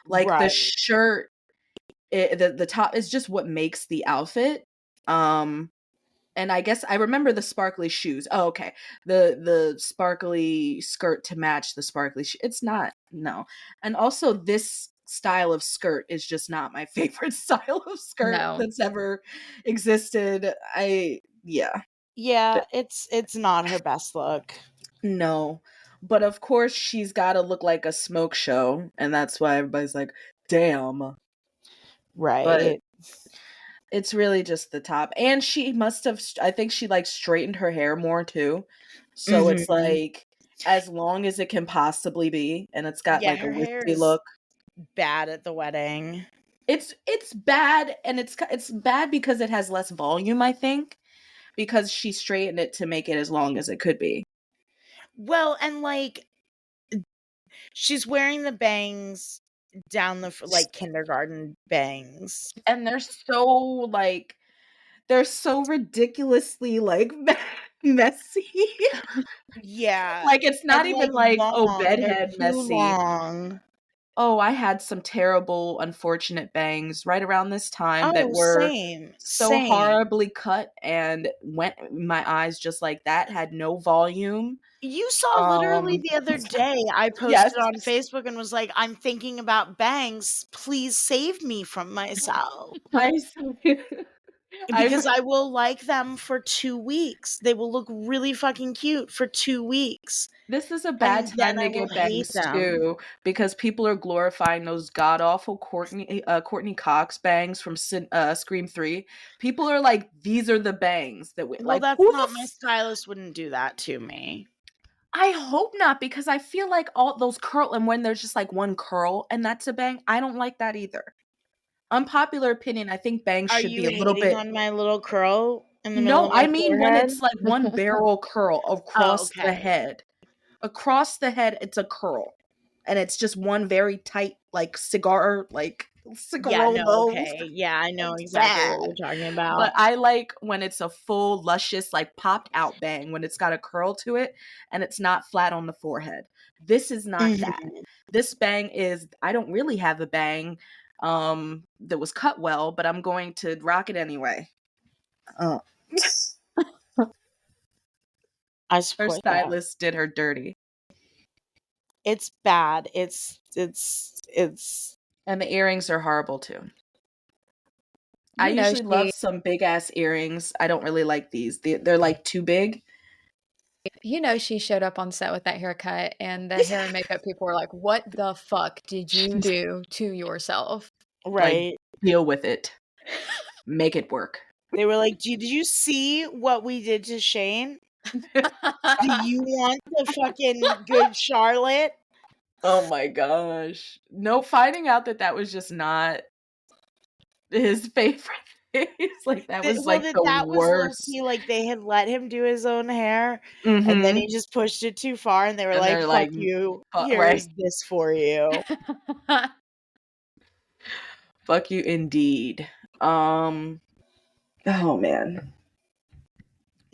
Like the right. shirt, the top is just what makes the outfit. Um, and I guess I remember the sparkly shoes. Oh, okay. The sparkly skirt to match the sparkly it's not, no. And also this style of skirt is just not my favorite style of skirt No. that's ever existed. Yeah. Yeah, it's not her best look. No. But of course she's got to look like a smoke show, and that's why everybody's like, "Damn." But Right. it's really just the top. And she must have, I think she like straightened her hair more too. So it's Mhm. like as long as it can possibly be, and it's got Yeah, like a her hair wispy is look. bad at the wedding. It's bad, and it's bad because it has less volume, I think, because she straightened it to make it as long as it could be. Well, and like she's wearing the bangs down the like kindergarten bangs. And they're so ridiculously like messy. Yeah, Like it's not and even like like, oh, long. They're bedhead too messy. long. Oh, I had some terrible, unfortunate bangs right around this time that Oh, were same. so Same. horribly cut and went in my eyes just like that, had no volume. You saw literally the other day I Yes. posted on Facebook and was like, "I'm thinking about bangs. Please save me from myself." I Because I will like them for 2 weeks. They will look really fucking cute for 2 weeks, this is a bad and then time I to will get hate bangs them. too, because people are glorifying those god awful Courtney Cox bangs from Scream 3. People are like, these are the bangs that we Well, like. that's Who the not my stylist wouldn't do that to me. I hope not, because I feel like all those curl, and when there's just like one curl and that's a bang, I don't like that either. Unpopular opinion, I think bangs Are should you be a little hating bit. on my little curl in the middle No, of I my mean when forehead? it's like one barrel curl Oh, across the okay. head. Across the head, it's a curl. And it's just one very tight, like Yeah, no, cigarillo. okay. Yeah, I know It's exactly what bad. you're talking But about. I like when it's a full, luscious, like popped out bang, when it's got a curl to it and it's not flat on the forehead. This is not that. Mhm. This bang is, I don't really have a bang that was cut well, but I'm going to rock it anyway. Uh, I her support that. stylist did her dirty. It's bad. It's And the earrings are horrible too. I You know usually love she some big ass earrings. I don't really like these. They're like too big. she showed up on set with that haircut, and the hair and makeup people were like, "What the fuck did you do to yourself?" Like, right. deal with it. Make it work. They were like, Did you see what we did to Shane? Do you want the fucking good Charlotte?" Oh my gosh. No, finding out that that was just not his favorite face. Like, that was Well, like the that was low worst. key. Like they had let him do his own hair, and then Mm-hmm. he just pushed it too far, and they were And like, they're "Fuck like, you. right. Here's this for you." Fuck you indeed. Oh man.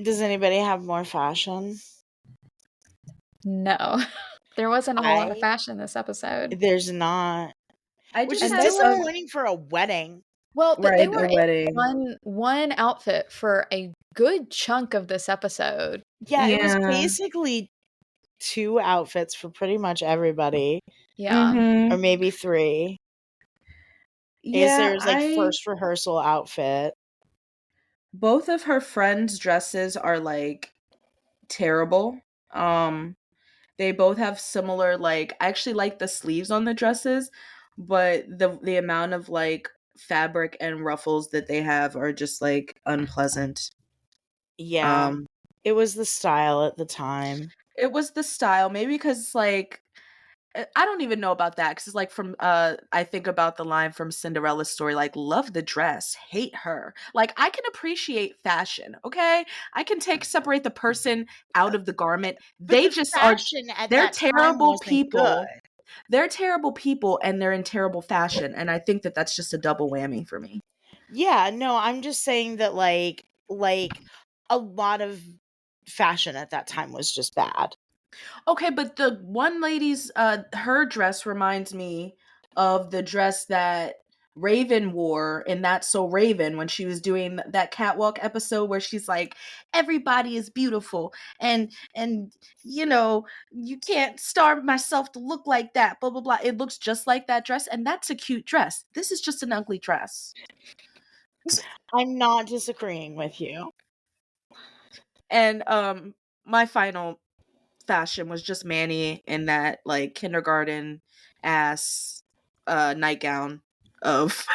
Does anybody have more fashion? No. There wasn't a whole lot of I fashion this episode. There's not, I which just is And had they were some, disappointing for a wedding. well, but they right, a were in wedding. one outfit for a good chunk of this episode. Yeah, it was Yeah. basically 2 outfits for pretty much everybody, Yeah. or Mm-hmm. maybe 3. Yeah, There's like first rehearsal outfit. both of her friends' dresses are like terrible. Um, they both have similar, like, I actually like the sleeves on the dresses, but the amount of like fabric and ruffles that they have are just like unpleasant. Yeah, Um, it was the style at the time. it was the style, maybe because like I don't even know about that, because it's like from I think about the line from Cinderella's story, like, love the dress, hate her. Like, I can appreciate fashion, okay? I can separate the person out of the garment. But They the just are, fashion at they're that time terrible wasn't good. people. they're terrible people and they're in terrible fashion, and I think that that's just a double whammy for me. Yeah, no, I'm just saying that like a lot of fashion at that time was just bad. Okay, but the one lady's her dress reminds me of the dress that Raven wore in That's So Raven when she was doing that catwalk episode where she's like, everybody is beautiful and you know, you can't starve myself to look like that, blah blah blah. It looks just like that dress, and that's a cute dress. This is just an ugly dress. I'm not disagreeing with you. And my final fashion was just Manny in that like kindergarten ass nightgown of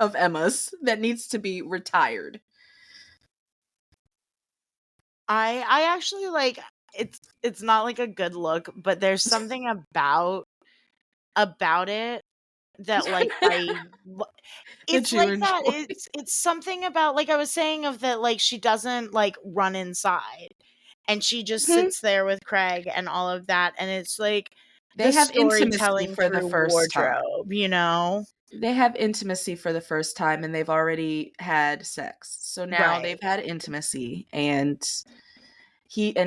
of Emma's that needs to be retired. I actually like it's not like a good look, but there's something about it that like it's That you like that. enjoy. It's something about, like I was saying, of that, like she doesn't like run inside and she just Mhm. sits there with Craig and all of that, and it's like They the have intimacy storytelling for the through first time. wardrobe, you know? They have intimacy for the first time and they've already had sex. So now Right. they've had intimacy and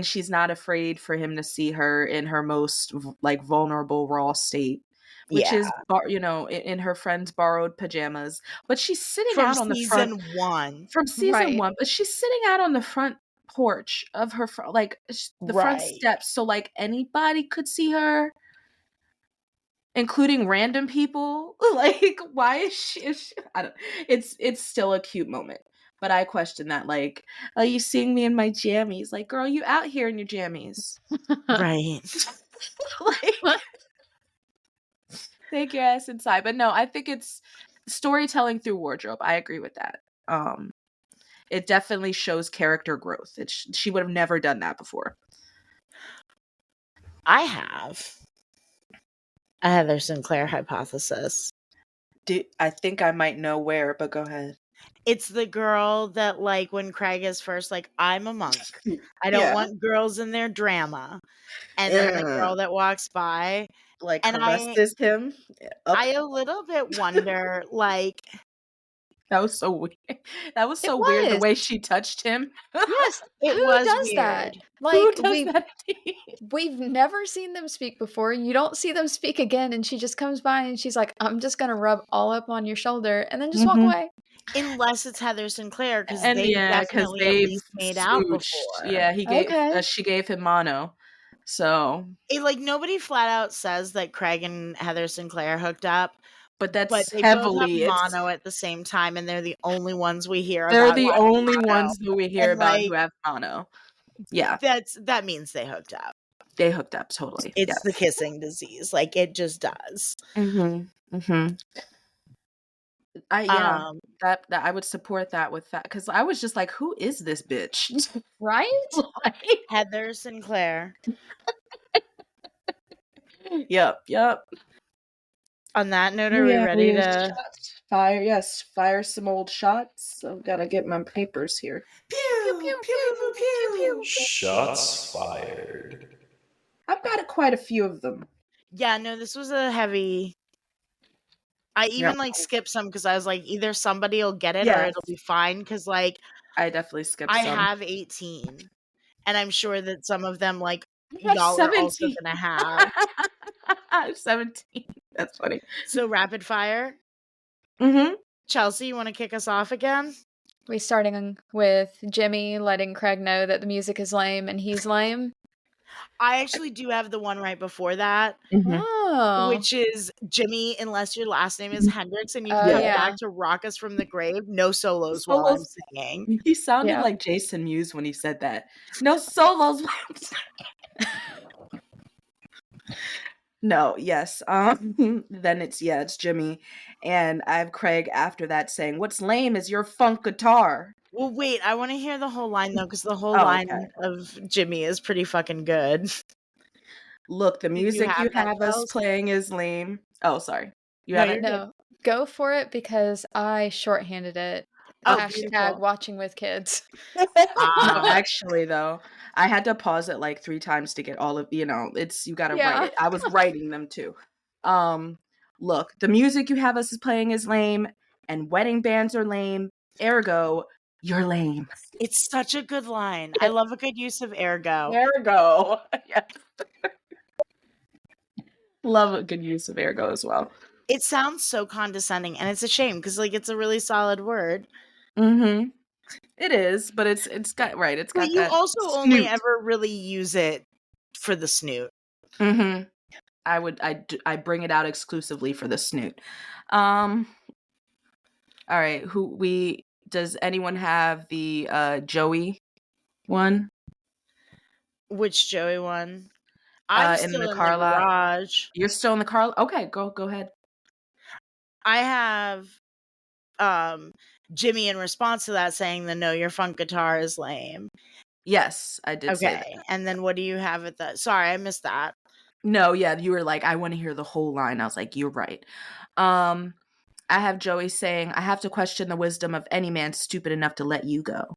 she's not afraid for him to see her in her most like vulnerable raw state, which Yeah. is you know, in her friend's borrowed pajamas, but she's sitting From out on the front season 1. from season Right. 1, but she's sitting out on the front porch of her like the front Right. steps, so like anybody could see her, including random people. Like, why is she I don't, it's still a cute moment, but I question that, like, are you seeing me in my jammies? Like, girl, you out here in your jammies. Right. Like, take your ass inside. But no, I think it's storytelling through wardrobe. I agree with that. It definitely shows character growth. She would have never done that before. I have a Heather Sinclair hypothesis. I think I might know where, but go ahead. It's the girl that, like, when Craig is first like, I'm a monk. I don't Yeah. want girls in their drama. And then the girl that walks by, Like, and caresses him up. I a little bit wonder, like, That was so weird. That was It so weird the was. way she touched him. Yes. it Who was does that? weird. Like Who does that? we've never seen them speak before. You don't see them speak again, and she just comes by and she's like, I'm just gonna rub all up on your shoulder and then just walk Mhm. away. Unless it's Heather Sinclair, because And they yeah, because definitely at they've least made out smooched. before. Yeah, Okay. she gave him mono. So, Like, nobody flat out says that Craig and Heather Sinclair hooked up, but but that's they both have heavily. It's mono at the same time, and they're the only ones we hear they're about the having only mono. ones that we hear And, about like, who have mono. Yeah, that means they hooked up. they hooked up totally. It's Yes. the kissing disease. Like, it just does. Mm-hmm. Mm-hmm. Yeah, Um, that I would support that with that, because I was just like, who is this bitch? Right? Like, Heather Sinclair. yep. On that note, are we ready to fire? Yes, fire some old shots. So gotta get my papers here. pew pew pew pew pew pew? Shots fired. I've got quite a few of them. Yeah, no, this was a heavy. I even like skipped some because I was like, either somebody will get it or Yes. it'll be fine. Because like I definitely skipped I some. have 18, and I'm sure that some of them like I have y'all are also 17. gonna have. I have 17. That's funny. So rapid fire. Mm-hmm. Chelsea, you want to kick us off again? We starting with Jimmy letting Craig know that the music is lame and he's lame. I actually do have the one right before that, Oh. which is Jimmy, unless your last name is Hendrix and you Oh, come yeah. back to rock us from the grave. No solos while I'm singing. He sounded Yeah. like Jason Mewes when he said that. No solos. No, yes. Then it's Jimmy, and I have Craig after that saying, "What's lame is your funk guitar." Well, wait, I want to hear the whole line though, because the whole Oh, line okay. of Jimmy is pretty fucking good. Look, the you music you have that, have us Chels? playing is lame. Oh, sorry. You No, have you're it? good. No, go for it because I shorthanded it. Oh, Hashtag beautiful. watching with kids. No, Ah. actually though, I had to pause it like 3 times to get all of, it's you gotta write Yeah. it. I was writing them too. Look, the music you have us playing is lame, and wedding bands are lame. Ergo, you're lame. It's such a good line. I love a good use of ergo. Ergo. Yes. Love a good use of ergo as well. It sounds so condescending, and it's a shame because like it's a really solid word. Mm-hmm. It is, but it's got right. It's But got you that also only snoot. ever really use it for the snoot. Mm-hmm. I bring it out exclusively for the snoot. All right. Does anyone have the Joey one? Which Joey one? I'm In the still in the car lot? garage. You're still in the car? Okay, go ahead. I have Jimmy in response to that saying the "No, your funk guitar is lame." Yes, I did say that. Okay, and then what do you have at the? Sorry, I missed that. No, yeah, you were like, I want to hear the whole line. I was like, you're right. I have Joey saying, I have to question the wisdom of any man stupid enough to let you go.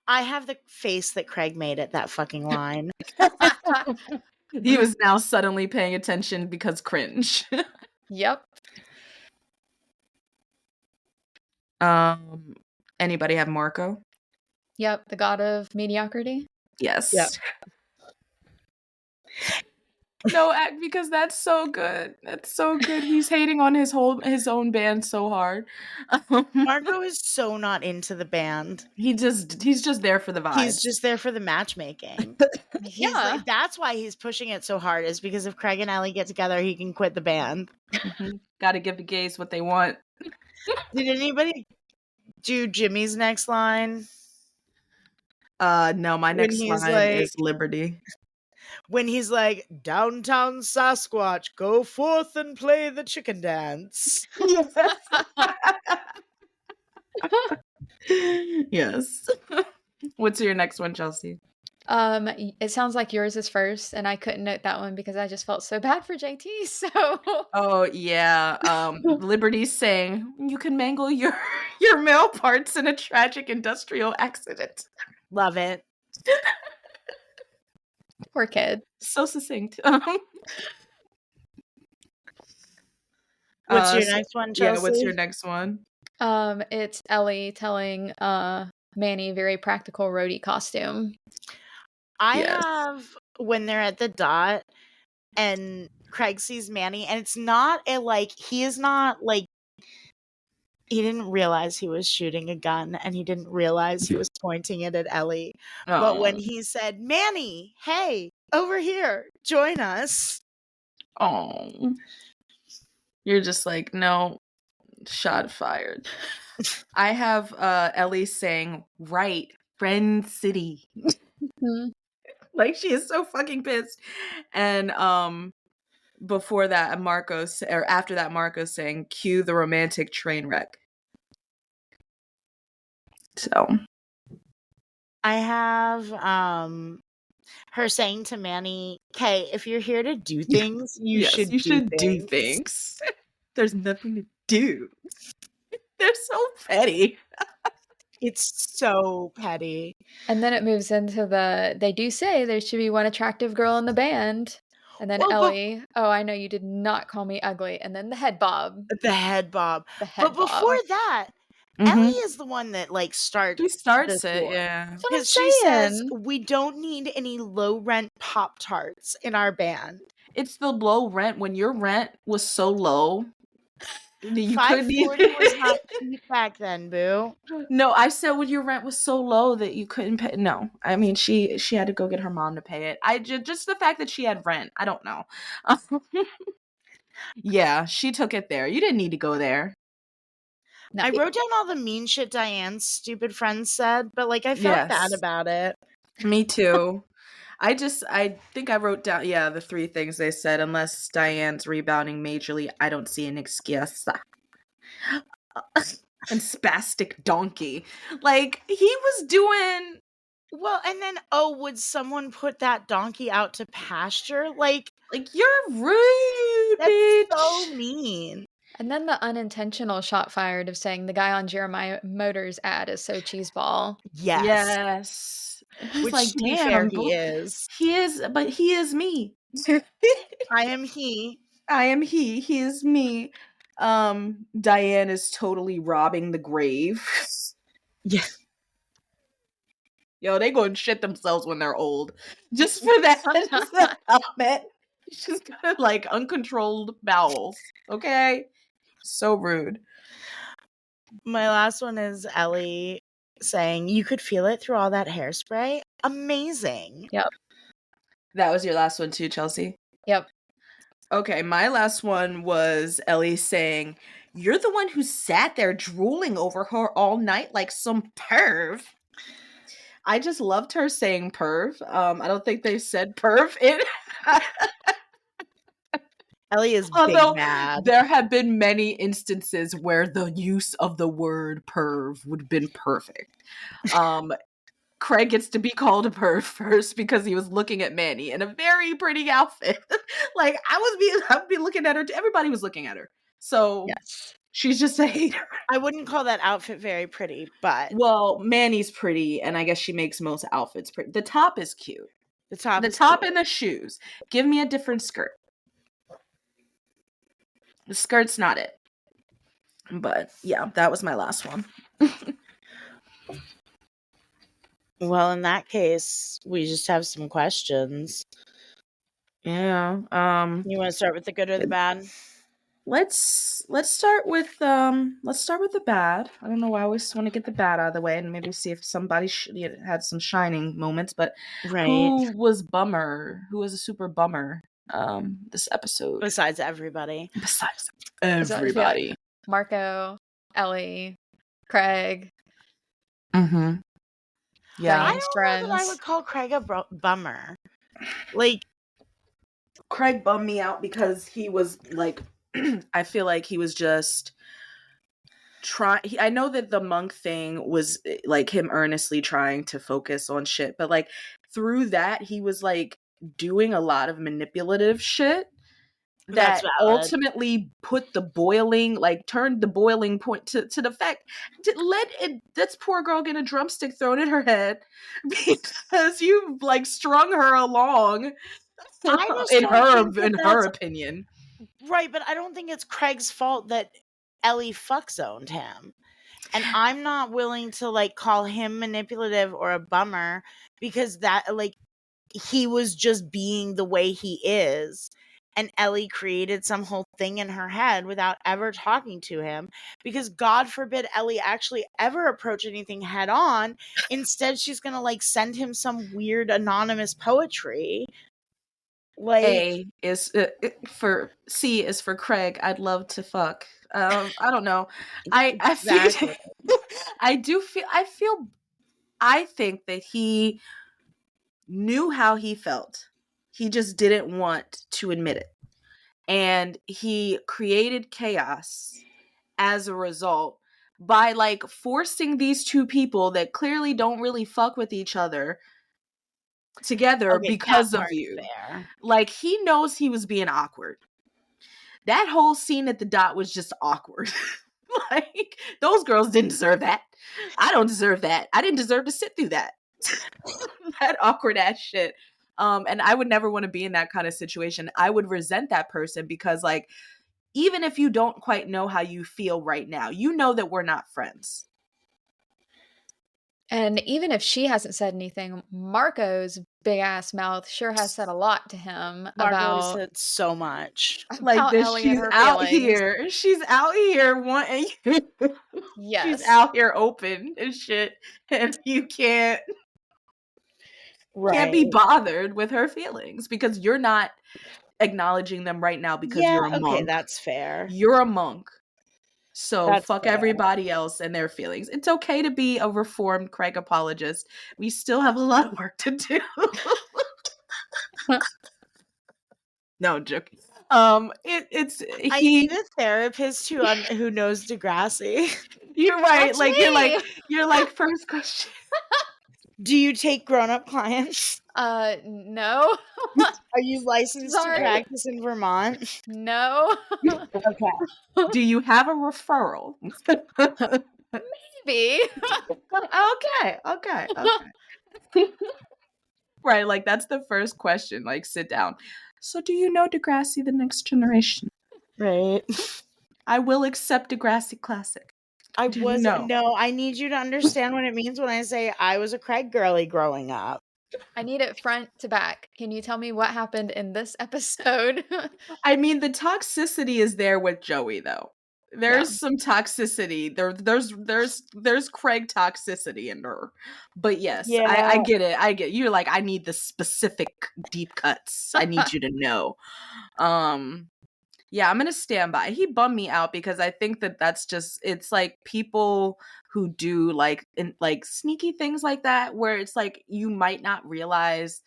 I have the face that Craig made at that fucking line. He was now suddenly paying attention because cringe. Yep. Anybody have Marco? Yep. The god of mediocrity. Yes. Yep. No, because that's so good. That's so good. He's hating on his own band so hard. Marco is so not into the band. He's just there for the vibes. He's just there for the matchmaking. He's Yeah. like, that's why he's pushing it so hard, is because if Craig and Ellie get together, he can quit the band. Got to give the gays what they want. Did anybody do Jimmy's next line? No, my When next he's line like- is Liberty. When he's like, "Downtown Sasquatch, go forth and play the chicken dance." Yes. What's your next one, Chelsea? It sounds like yours is first, and I couldn't note that one because I just felt so bad for JT. So Oh yeah. Liberty's saying you can mangle your male parts in a tragic industrial accident. Love it. poor kid. So succinct. What's your next one, Chelsea? Yeah, what's your next one? It's Ellie telling Manny very practical roadie costume. I Yes. have when they're at the dot and Craig sees Manny, and it's not a like, he is not like, he didn't realize he was shooting a gun and he didn't realize he was pointing it at Ellie. But when he said, "Manny, hey, over here, join us." Oh, you're just like, no, shot fired. I have Ellie saying, right, Friend City. Mhm. Like, she is so fucking pissed. And before that, after that, Marco's saying, cue the romantic train wreck. So I have her saying to Manny, "Okay, if you're here to do things, you should do things." There's nothing to do. They're so petty. It's so petty. And then it moves into they do say there should be one attractive girl in the band. And then Well, but- Ellie, oh, I know you did not call me ugly. And then the head bob. The head bob. The head But before that, Ellie is the one that like starts. She starts this it, war. yeah. That's what I'm Because she says, saying. "We don't need any low rent Pop-Tarts in our band." It's the low rent. When your rent was so low, you couldn't $5.40 even. was not cheap back then, boo. No, I said when your rent was so low that you couldn't pay. No, I mean she had to go get her mom to pay it. Just the fact that she had rent. I don't know. Yeah, she took it there. You didn't need to go there. No, I wrote down all the mean shit Diane's stupid friends said, but like I felt bad Yes. about it. Me too. I think I wrote down, the 3 things they said. Unless Diane's rebounding majorly, I don't see an excuse. And spastic donkey. Like, he was doing. Well, and then, would someone put that donkey out to pasture? Like, Like, you're rude, that's bitch. so mean. And then the unintentional shot fired of saying the guy on Jeremiah Motors' ad is so cheeseball. Yes. Yes. He's Which, like, to be fair, damn, he is. he is, but he is me. I am he. I am he. He is me. Diane is totally robbing the grave. Yeah. Yo, they gonna shit themselves when they're old. Just for that, just that comment. She's got like uncontrolled bowels. Okay, so rude. My last one is Ellie saying, "You could feel it through all that hairspray." Amazing. That was your last one too, Chelsea. Yep. Okay, my last one was Ellie saying, "You're the one who sat there drooling over her all night like some perv." I just loved her saying perv. I don't think they said perv in. Ellie is Although big mad. there have been many instances where the use of the word perv would have been perfect. Craig gets to be called a perv first because he was looking at Manny in a very pretty outfit. Like I would be looking at her. Everybody was looking at her. So Yes. she's just a hater. I wouldn't call that outfit very pretty, but Well, Manny's pretty, and I guess she makes most outfits pretty. The top is cute. the top The is top cute. and the shoes. Give me a different skirt. The skirt's not it. But yeah, that was my last one. Well, in that case, we just have some questions. Yeah. You want to start with the good or the bad? Let's start with the bad. I don't know why I always want to get the bad out of the way and maybe see if somebody had some shining moments. But Right. who was a super bummer this episode? Besides everybody. Besides yeah. everybody. Marco, Ellie, Craig. Mm-hmm. Yeah. I Diane's don't know that I friends. would call Craig a bummer. Like, Craig bummed me out because he was like, I feel like he was just I know that the monk thing was like him earnestly trying to focus on shit, but like through that he was like doing a lot of manipulative shit that That's valid. ultimately turned the boiling point to the fact this poor girl get a drumstick thrown at her head because you like strung her along I just in don't think that her that's- opinion. Right, but I don't think it's Craig's fault that Ellie fuck zoned him. And I'm not willing to like call him manipulative or a bummer because that like he was just being the way he is. And Ellie created some whole thing in her head without ever talking to him because God forbid Ellie actually ever approach anything head on. Instead, she's going to like send him some weird anonymous poetry. Like, A is for C is for Craig. I'd love to fuck. I don't know. I feel Exactly. I think that he knew how he felt. He just didn't want to admit it. And he created chaos as a result by like forcing these two people that clearly don't really fuck with each other together Okay, because that of part's you. fair. Like he knows he was being awkward. That whole scene at the dot was just awkward. Like those girls didn't deserve that. I don't deserve that. I didn't deserve to sit through that. That awkward ass shit. And I would never want to be in that kind of situation. I would resent that person because like even if you don't quite know how you feel right now, you know that we're not friends. And even if she hasn't said anything, Marco's big ass mouth sure has said a lot to him Margot about said so much. Like this, Ellie and she's her out feelings. here. She's out here wanting you. Yes. She's out here open and shit, and you can't be bothered with her feelings because you're not acknowledging them right now because Yeah, you're a monk. okay, that's fair. You're a monk. So That's fuck fair. everybody else and their feelings. It's okay to be a reformed Craig apologist. We still have a lot of work to do. No, I'm joking. I need a therapist who knows Degrassi. You're right. That's Like me. you're like first question. Do you take grown-up clients? No. Are you licensed to Sorry. practice in Vermont? No. Okay. Do you have a referral? Maybe. Okay. Right, like that's the first question. Like, sit down. So, do you know Degrassi: The Next Generation? Right. I will accept Degrassi Classic. I Do you was know? no, I need you to understand what it means when I say I was a Craig girly growing up. I need it front to back. Can you tell me what happened in this episode? I mean, the toxicity is there with Joey, though. There's some toxicity. There's Craig toxicity in her. But yes, I Yeah. get it. I get you're like, I need the specific deep cuts. I need you to know. Yeah, I'm gonna stand by. He bummed me out because I think that that's just it's like people who do like sneaky things like that where it's like you might not realize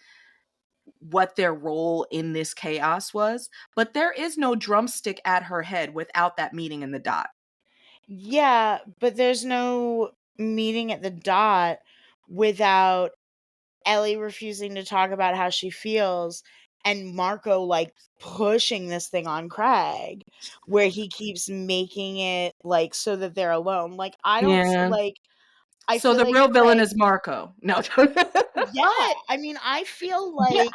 what their role in this chaos was, but there is no drumstick at her head without that meeting in the dot. Yeah, but there's no meeting at the dot without Ellie refusing to talk about how she feels and Marco like pushing this thing on Craig where he keeps making it like so that they're alone. Like I don't Yeah. like I So feel the like real villain Craig, is Marco. No. yeah, I mean I feel like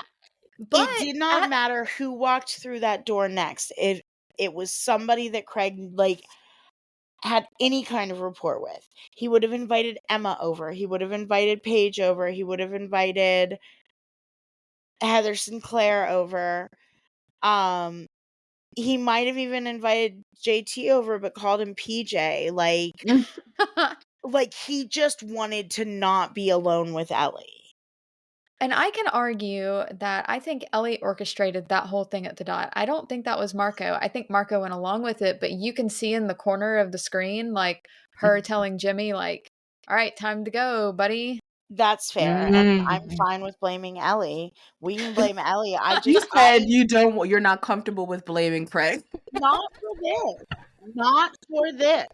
But it did not matter who walked through that door next. It was somebody that Craig like had any kind of rapport with. He would have invited Emma over. He would have invited Paige over. He would have invited Heather Sinclair over. He might have even invited JT over, but called him PJ. Like he just wanted to not be alone with Ellie. And I can argue that I think Ellie orchestrated that whole thing at the dot. I don't think that was Marco. I think Marco went along with it, but you can see in the corner of the screen, like her telling Jimmy, like, all right, time to go, buddy. That's fair, and I'm fine with blaming Ellie. We can blame Ellie. You said you're not comfortable with blaming Craig. Not for this. Not for this.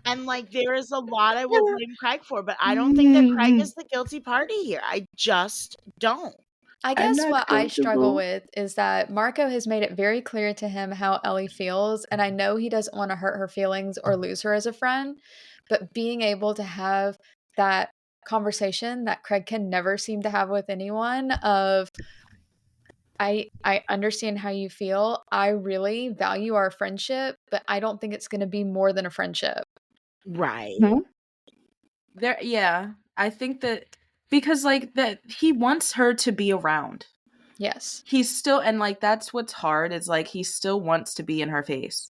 And like there is a lot I will blame Craig for, but I don't think that Craig is the guilty party here. I just don't. I guess what I struggle with is that Marco has made it very clear to him how Ellie feels, and I know he doesn't want to hurt her feelings or lose her as a friend, but being able to have that conversation that Craig can never seem to have with anyone of I understand how you feel. I really value our friendship, but I don't think it's going to be more than a friendship. Right. I think that because like that he wants her to be around. Yes. He's still and like that's what's hard is like he still wants to be in her face.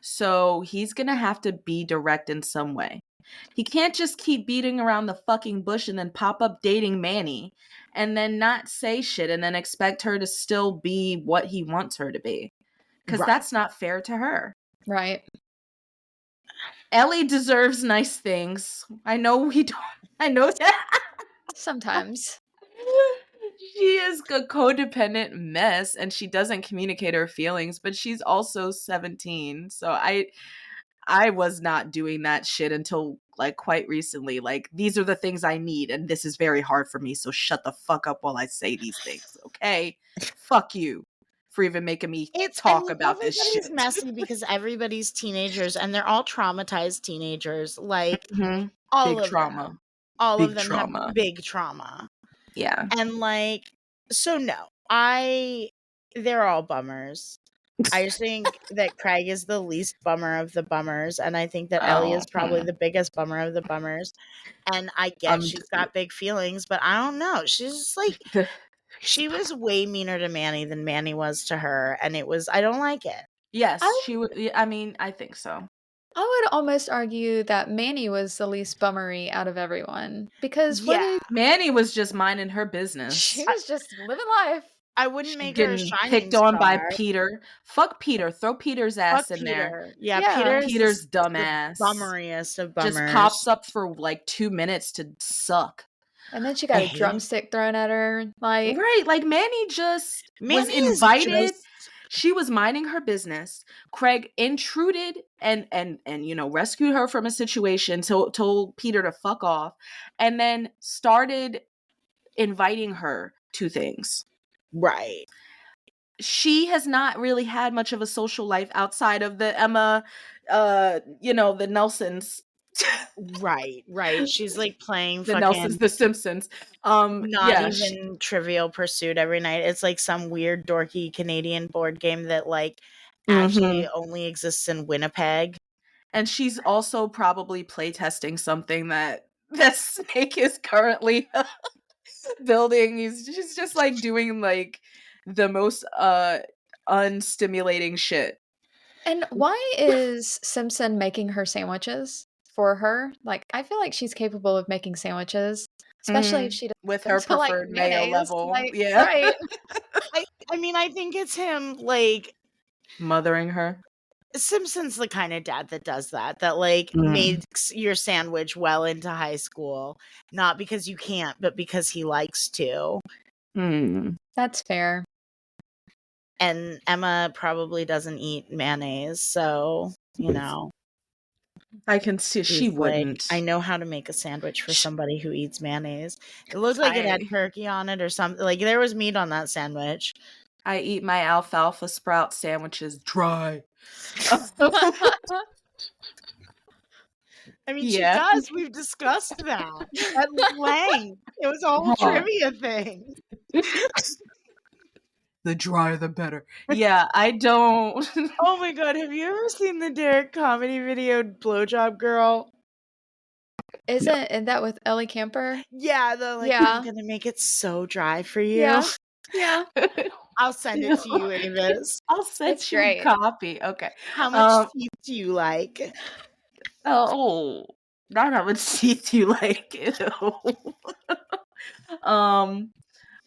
So he's going to have to be direct in some way. He can't just keep beating around the fucking bush and then pop up dating Manny and then not say shit and then expect her to still be what he wants her to be. Because that's not fair to her. Right. Ellie deserves nice things. I know we don't. I know that. Sometimes. She is a codependent mess and she doesn't communicate her feelings, but she's also 17. So I was not doing that shit until like quite recently. Like these are the things I need and this is very hard for me. So shut the fuck up while I say these things. Okay? Fuck you for even making me talk about this shit. Everybody's messy because everybody's teenagers and they're all traumatized teenagers. Like all Big of trauma. them. All Big of them trauma. have big trauma. Yeah. And like so no. They're all bummers. I just think that Craig is the least bummer of the bummers, and I think that Ellie is probably the biggest bummer of the bummers. And I guess she's got big feelings, but I don't know. She's just like she was way meaner to Manny than Manny was to her, and I don't like it. Yes, she would. I mean, I think so. I would almost argue that Manny was the least bummery out of everyone because Manny was just minding her business. She was just living life. I wouldn't make her a shining picked on by star. Peter. Fuck Peter. Throw Peter's ass in there. Yeah, Peter's dumbass. The bummeriest of bummers. Just pops up for like 2 minutes to suck. And then she got a drumstick thrown at her. Like right, like Manny was invited. She was minding her business. Craig intruded and rescued her from a situation, told Peter to fuck off, and then started inviting her to things. Right. She has not really had much of a social life outside of the Emma, the Nelsons. Right. She's like playing The fucking Nelsons, the Simpsons. not Yeah, even Trivial Pursuit every night. It's like some weird dorky Canadian board game that like actually only exists in Winnipeg. and she's also probably playtesting something that Snake is currently building. She's just like doing like the most unstimulating shit. And why is Simpson making her sandwiches for her? Like, I feel like she's capable of making sandwiches, especially if she with her doesn't like preferred mayo mayonnaise. level. Like, Yeah. right. I mean, I think it's him like Mothering her. Simpson's the kind of dad that does that like makes your sandwich well into high school, not because you can't, but because he likes to. That's fair. And Emma probably doesn't eat mayonnaise, so I can see she wouldn't. I know how to make a sandwich for somebody who eats mayonnaise. It looked like it had turkey on it or something. Like there was meat on that sandwich. I eat my alfalfa sprout sandwiches dry. I mean, she does. We've discussed that at length. It was a whole trivia thing. The drier, the better. Yeah, I don't. Oh my god, have you ever seen the Derek comedy video Blowjob Girl? Isn't that with Ellie Camper? Yeah, I'm gonna make it so dry for you. Yeah. I'll send it to you, Avis. I'll send you a copy. Okay. How much teeth do you like? Oh, not how much teeth you like. Ew.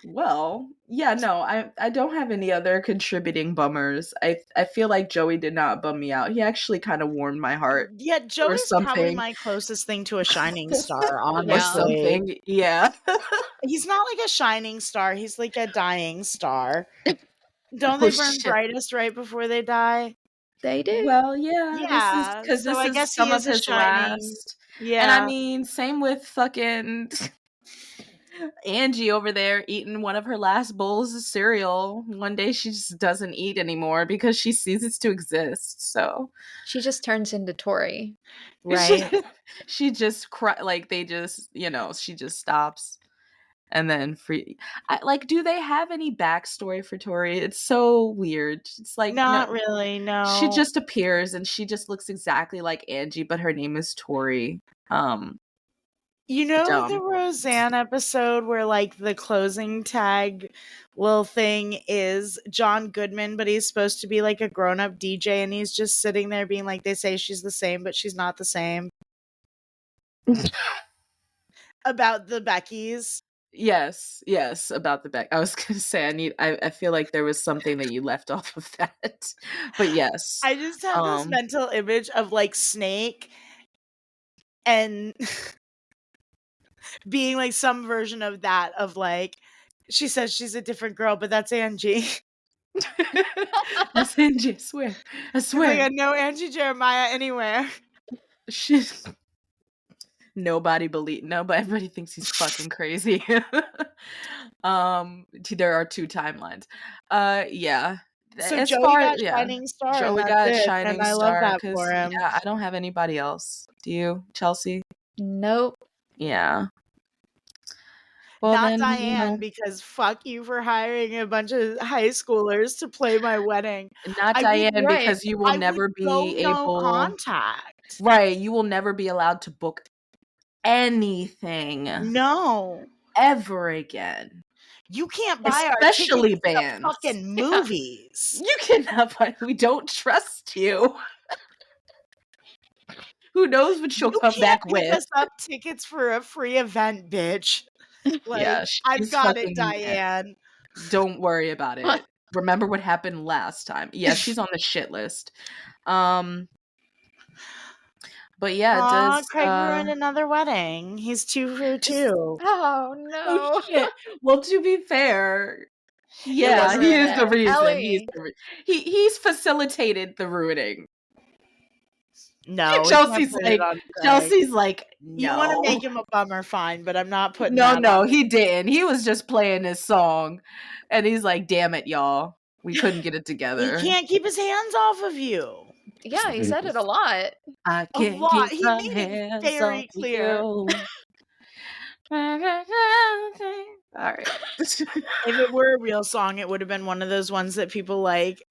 Well, yeah, no, I don't have any other contributing bummers. I feel like Joey did not bum me out. He actually kind of warmed my heart. Yeah, Joey's probably my closest thing to a shining star, honestly. Or something. Yeah. He's not like a shining star. He's like a dying star. Don't they burn brightest right before they die? They do. Well, yeah. Because this is some of his last. Yeah. And I mean, same with fucking Angie over there eating one of her last bowls of cereal. One day she just doesn't eat anymore because she ceases to exist. So she just turns into Tori. Right. She just she just stops. And then do they have any backstory for Tori? It's so weird. It's like not really, no. She just appears and she just looks exactly like Angie, but her name is Tori. The Roseanne episode where like the closing tag little thing is John Goodman, but he's supposed to be like a grown-up DJ and he's just sitting there being like, they say she's the same, but she's not the same. About the Beckys. Yes, about the Beck. I was gonna say I feel like there was something that you left off of that. But yes. I just have this mental image of like Snake and being like some version of that of like she says she's a different girl, but that's Angie. That's Angie, I swear. Like, no Angie Jeremiah anywhere. She's everybody thinks he's fucking crazy. There are two timelines. Yeah. So Joey got Shining Star. Joey got Shining Star. I love that for him. Yeah, I don't have anybody else. Do you, Chelsea? Nope. Yeah. Well, not Diane, because fuck you for hiring a bunch of high schoolers to play my wedding. Not Diane, because you will never be able. Contact. Right, you will never be allowed to book anything. No. Ever again. You can't buy especially our tickets bands. To fucking movies. You cannot buy. We don't trust you. Who knows what she'll come back with? Us up tickets for a free event, bitch. Like, yeah, I've got it, Diane. Don't worry about it. Remember what happened last time. Yeah, she's on the shit list. But yeah, Craig ruined another wedding. He's 2 for 2. Oh no. Oh, shit. Well, to be fair, Yeah, was he is the ruined. reason. Ellie. He's facilitated the ruining. No, we can't Chelsea's put it like, on Craig. You want to no. make him a bummer, fine, but I'm not putting No, that no, on. he didn't. He was just playing his song. And he's like, damn it, y'all. We couldn't get it He together. can't keep his hands off of you. Yeah, he said it a lot. I A can't lot. keep He my made it hands very off clear. you. All right. If it were a real song, it would have been one of those ones that people like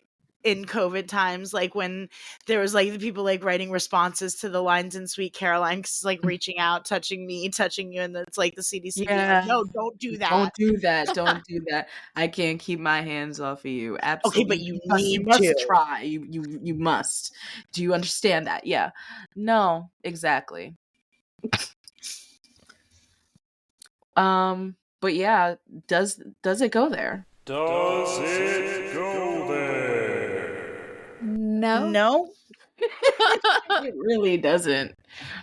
in COVID times, like when there was like the people like writing responses to the lines in Sweet Caroline, 'cause it's like reaching out, touching me, touching you, and it's like the CDC being Yeah. like, no, don't do that. Don't do that. Don't do that. I can't keep my hands off of you. Absolutely. Okay, but you You need must to. try. You must. Do you understand that? Yeah. No, exactly. But yeah, does it go there? Does it go there? No. No, It really doesn't.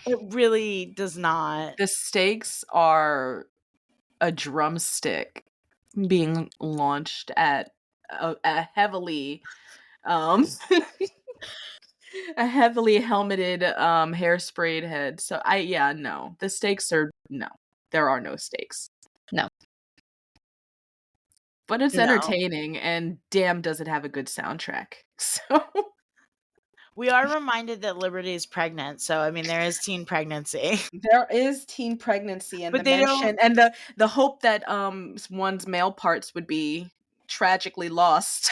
it really does not. The stakes are a drumstick being launched at a heavily um a heavily helmeted hairsprayed head. So no. The stakes are no. There are no stakes. No. But it's No. entertaining, and damn does it have a good soundtrack. So We are reminded that Liberty is pregnant, so I mean there is teen pregnancy. there is teen pregnancy and But the they mention and the hope that one's male parts would be tragically lost.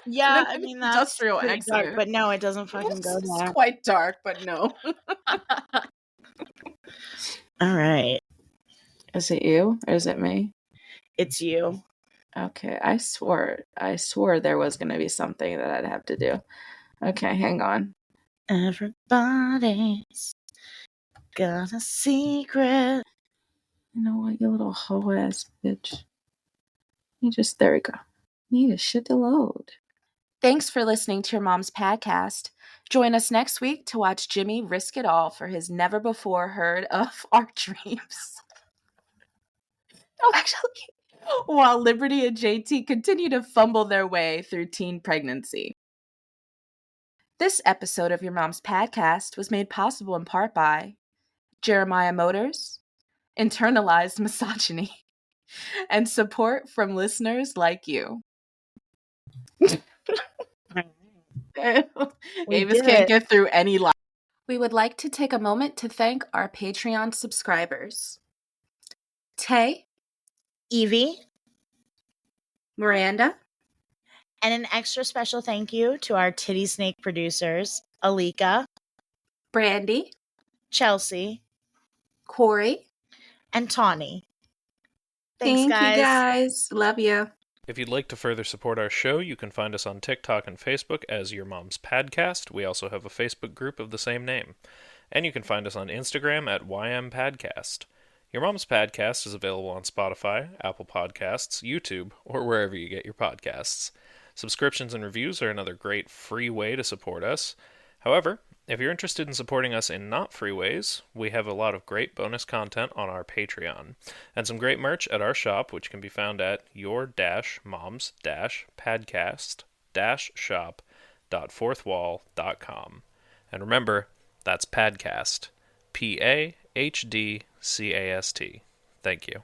Yeah, in I an mean that's industrial pretty dark, accident. but no, it doesn't fucking go It's there. quite dark, but no. All right, Is it you or is it me? it's you. Okay, I swore there was gonna be something that I'd have to do. Okay, hang on. Everybody's got a secret. You know what, you little hoe ass bitch. There we go. You need a shit to load. Thanks for listening to your mom's podcast. Join us next week to watch Jimmy risk it all for his never before heard of our dreams. Oh, actually, while Liberty and JT continue to fumble their way through teen pregnancy. This episode of Your Mom's Podcast was made possible in part by Jeremiah Motors, internalized misogyny, and support from listeners like you. Avis did can't it. get through any line. We would like to take a moment to thank our Patreon subscribers. Tay, Evie, Miranda, and an extra special thank you to our TiddySnake producers, Alyka, Brandi, Chelsea, Corrie. and Tawny. Thanks, Thank guys. you guys. Love you. If you'd like to further support our show, you can find us on TikTok and Facebook as Your Mom's Padcast. We also have a Facebook group of the same name. And you can find us on Instagram at YMPadcast. Your Mom's Padcast is available on Spotify, Apple Podcasts, YouTube, or wherever you get your podcasts. Subscriptions and reviews are another great free way to support us. However, if you're interested in supporting us in not free ways, we have a lot of great bonus content on our Patreon, and some great merch at our shop, which can be found at your-moms-padcast-shop.fourthwall.com. And remember, that's Padcast. P-A-H-D-C-A-S-T. Thank you.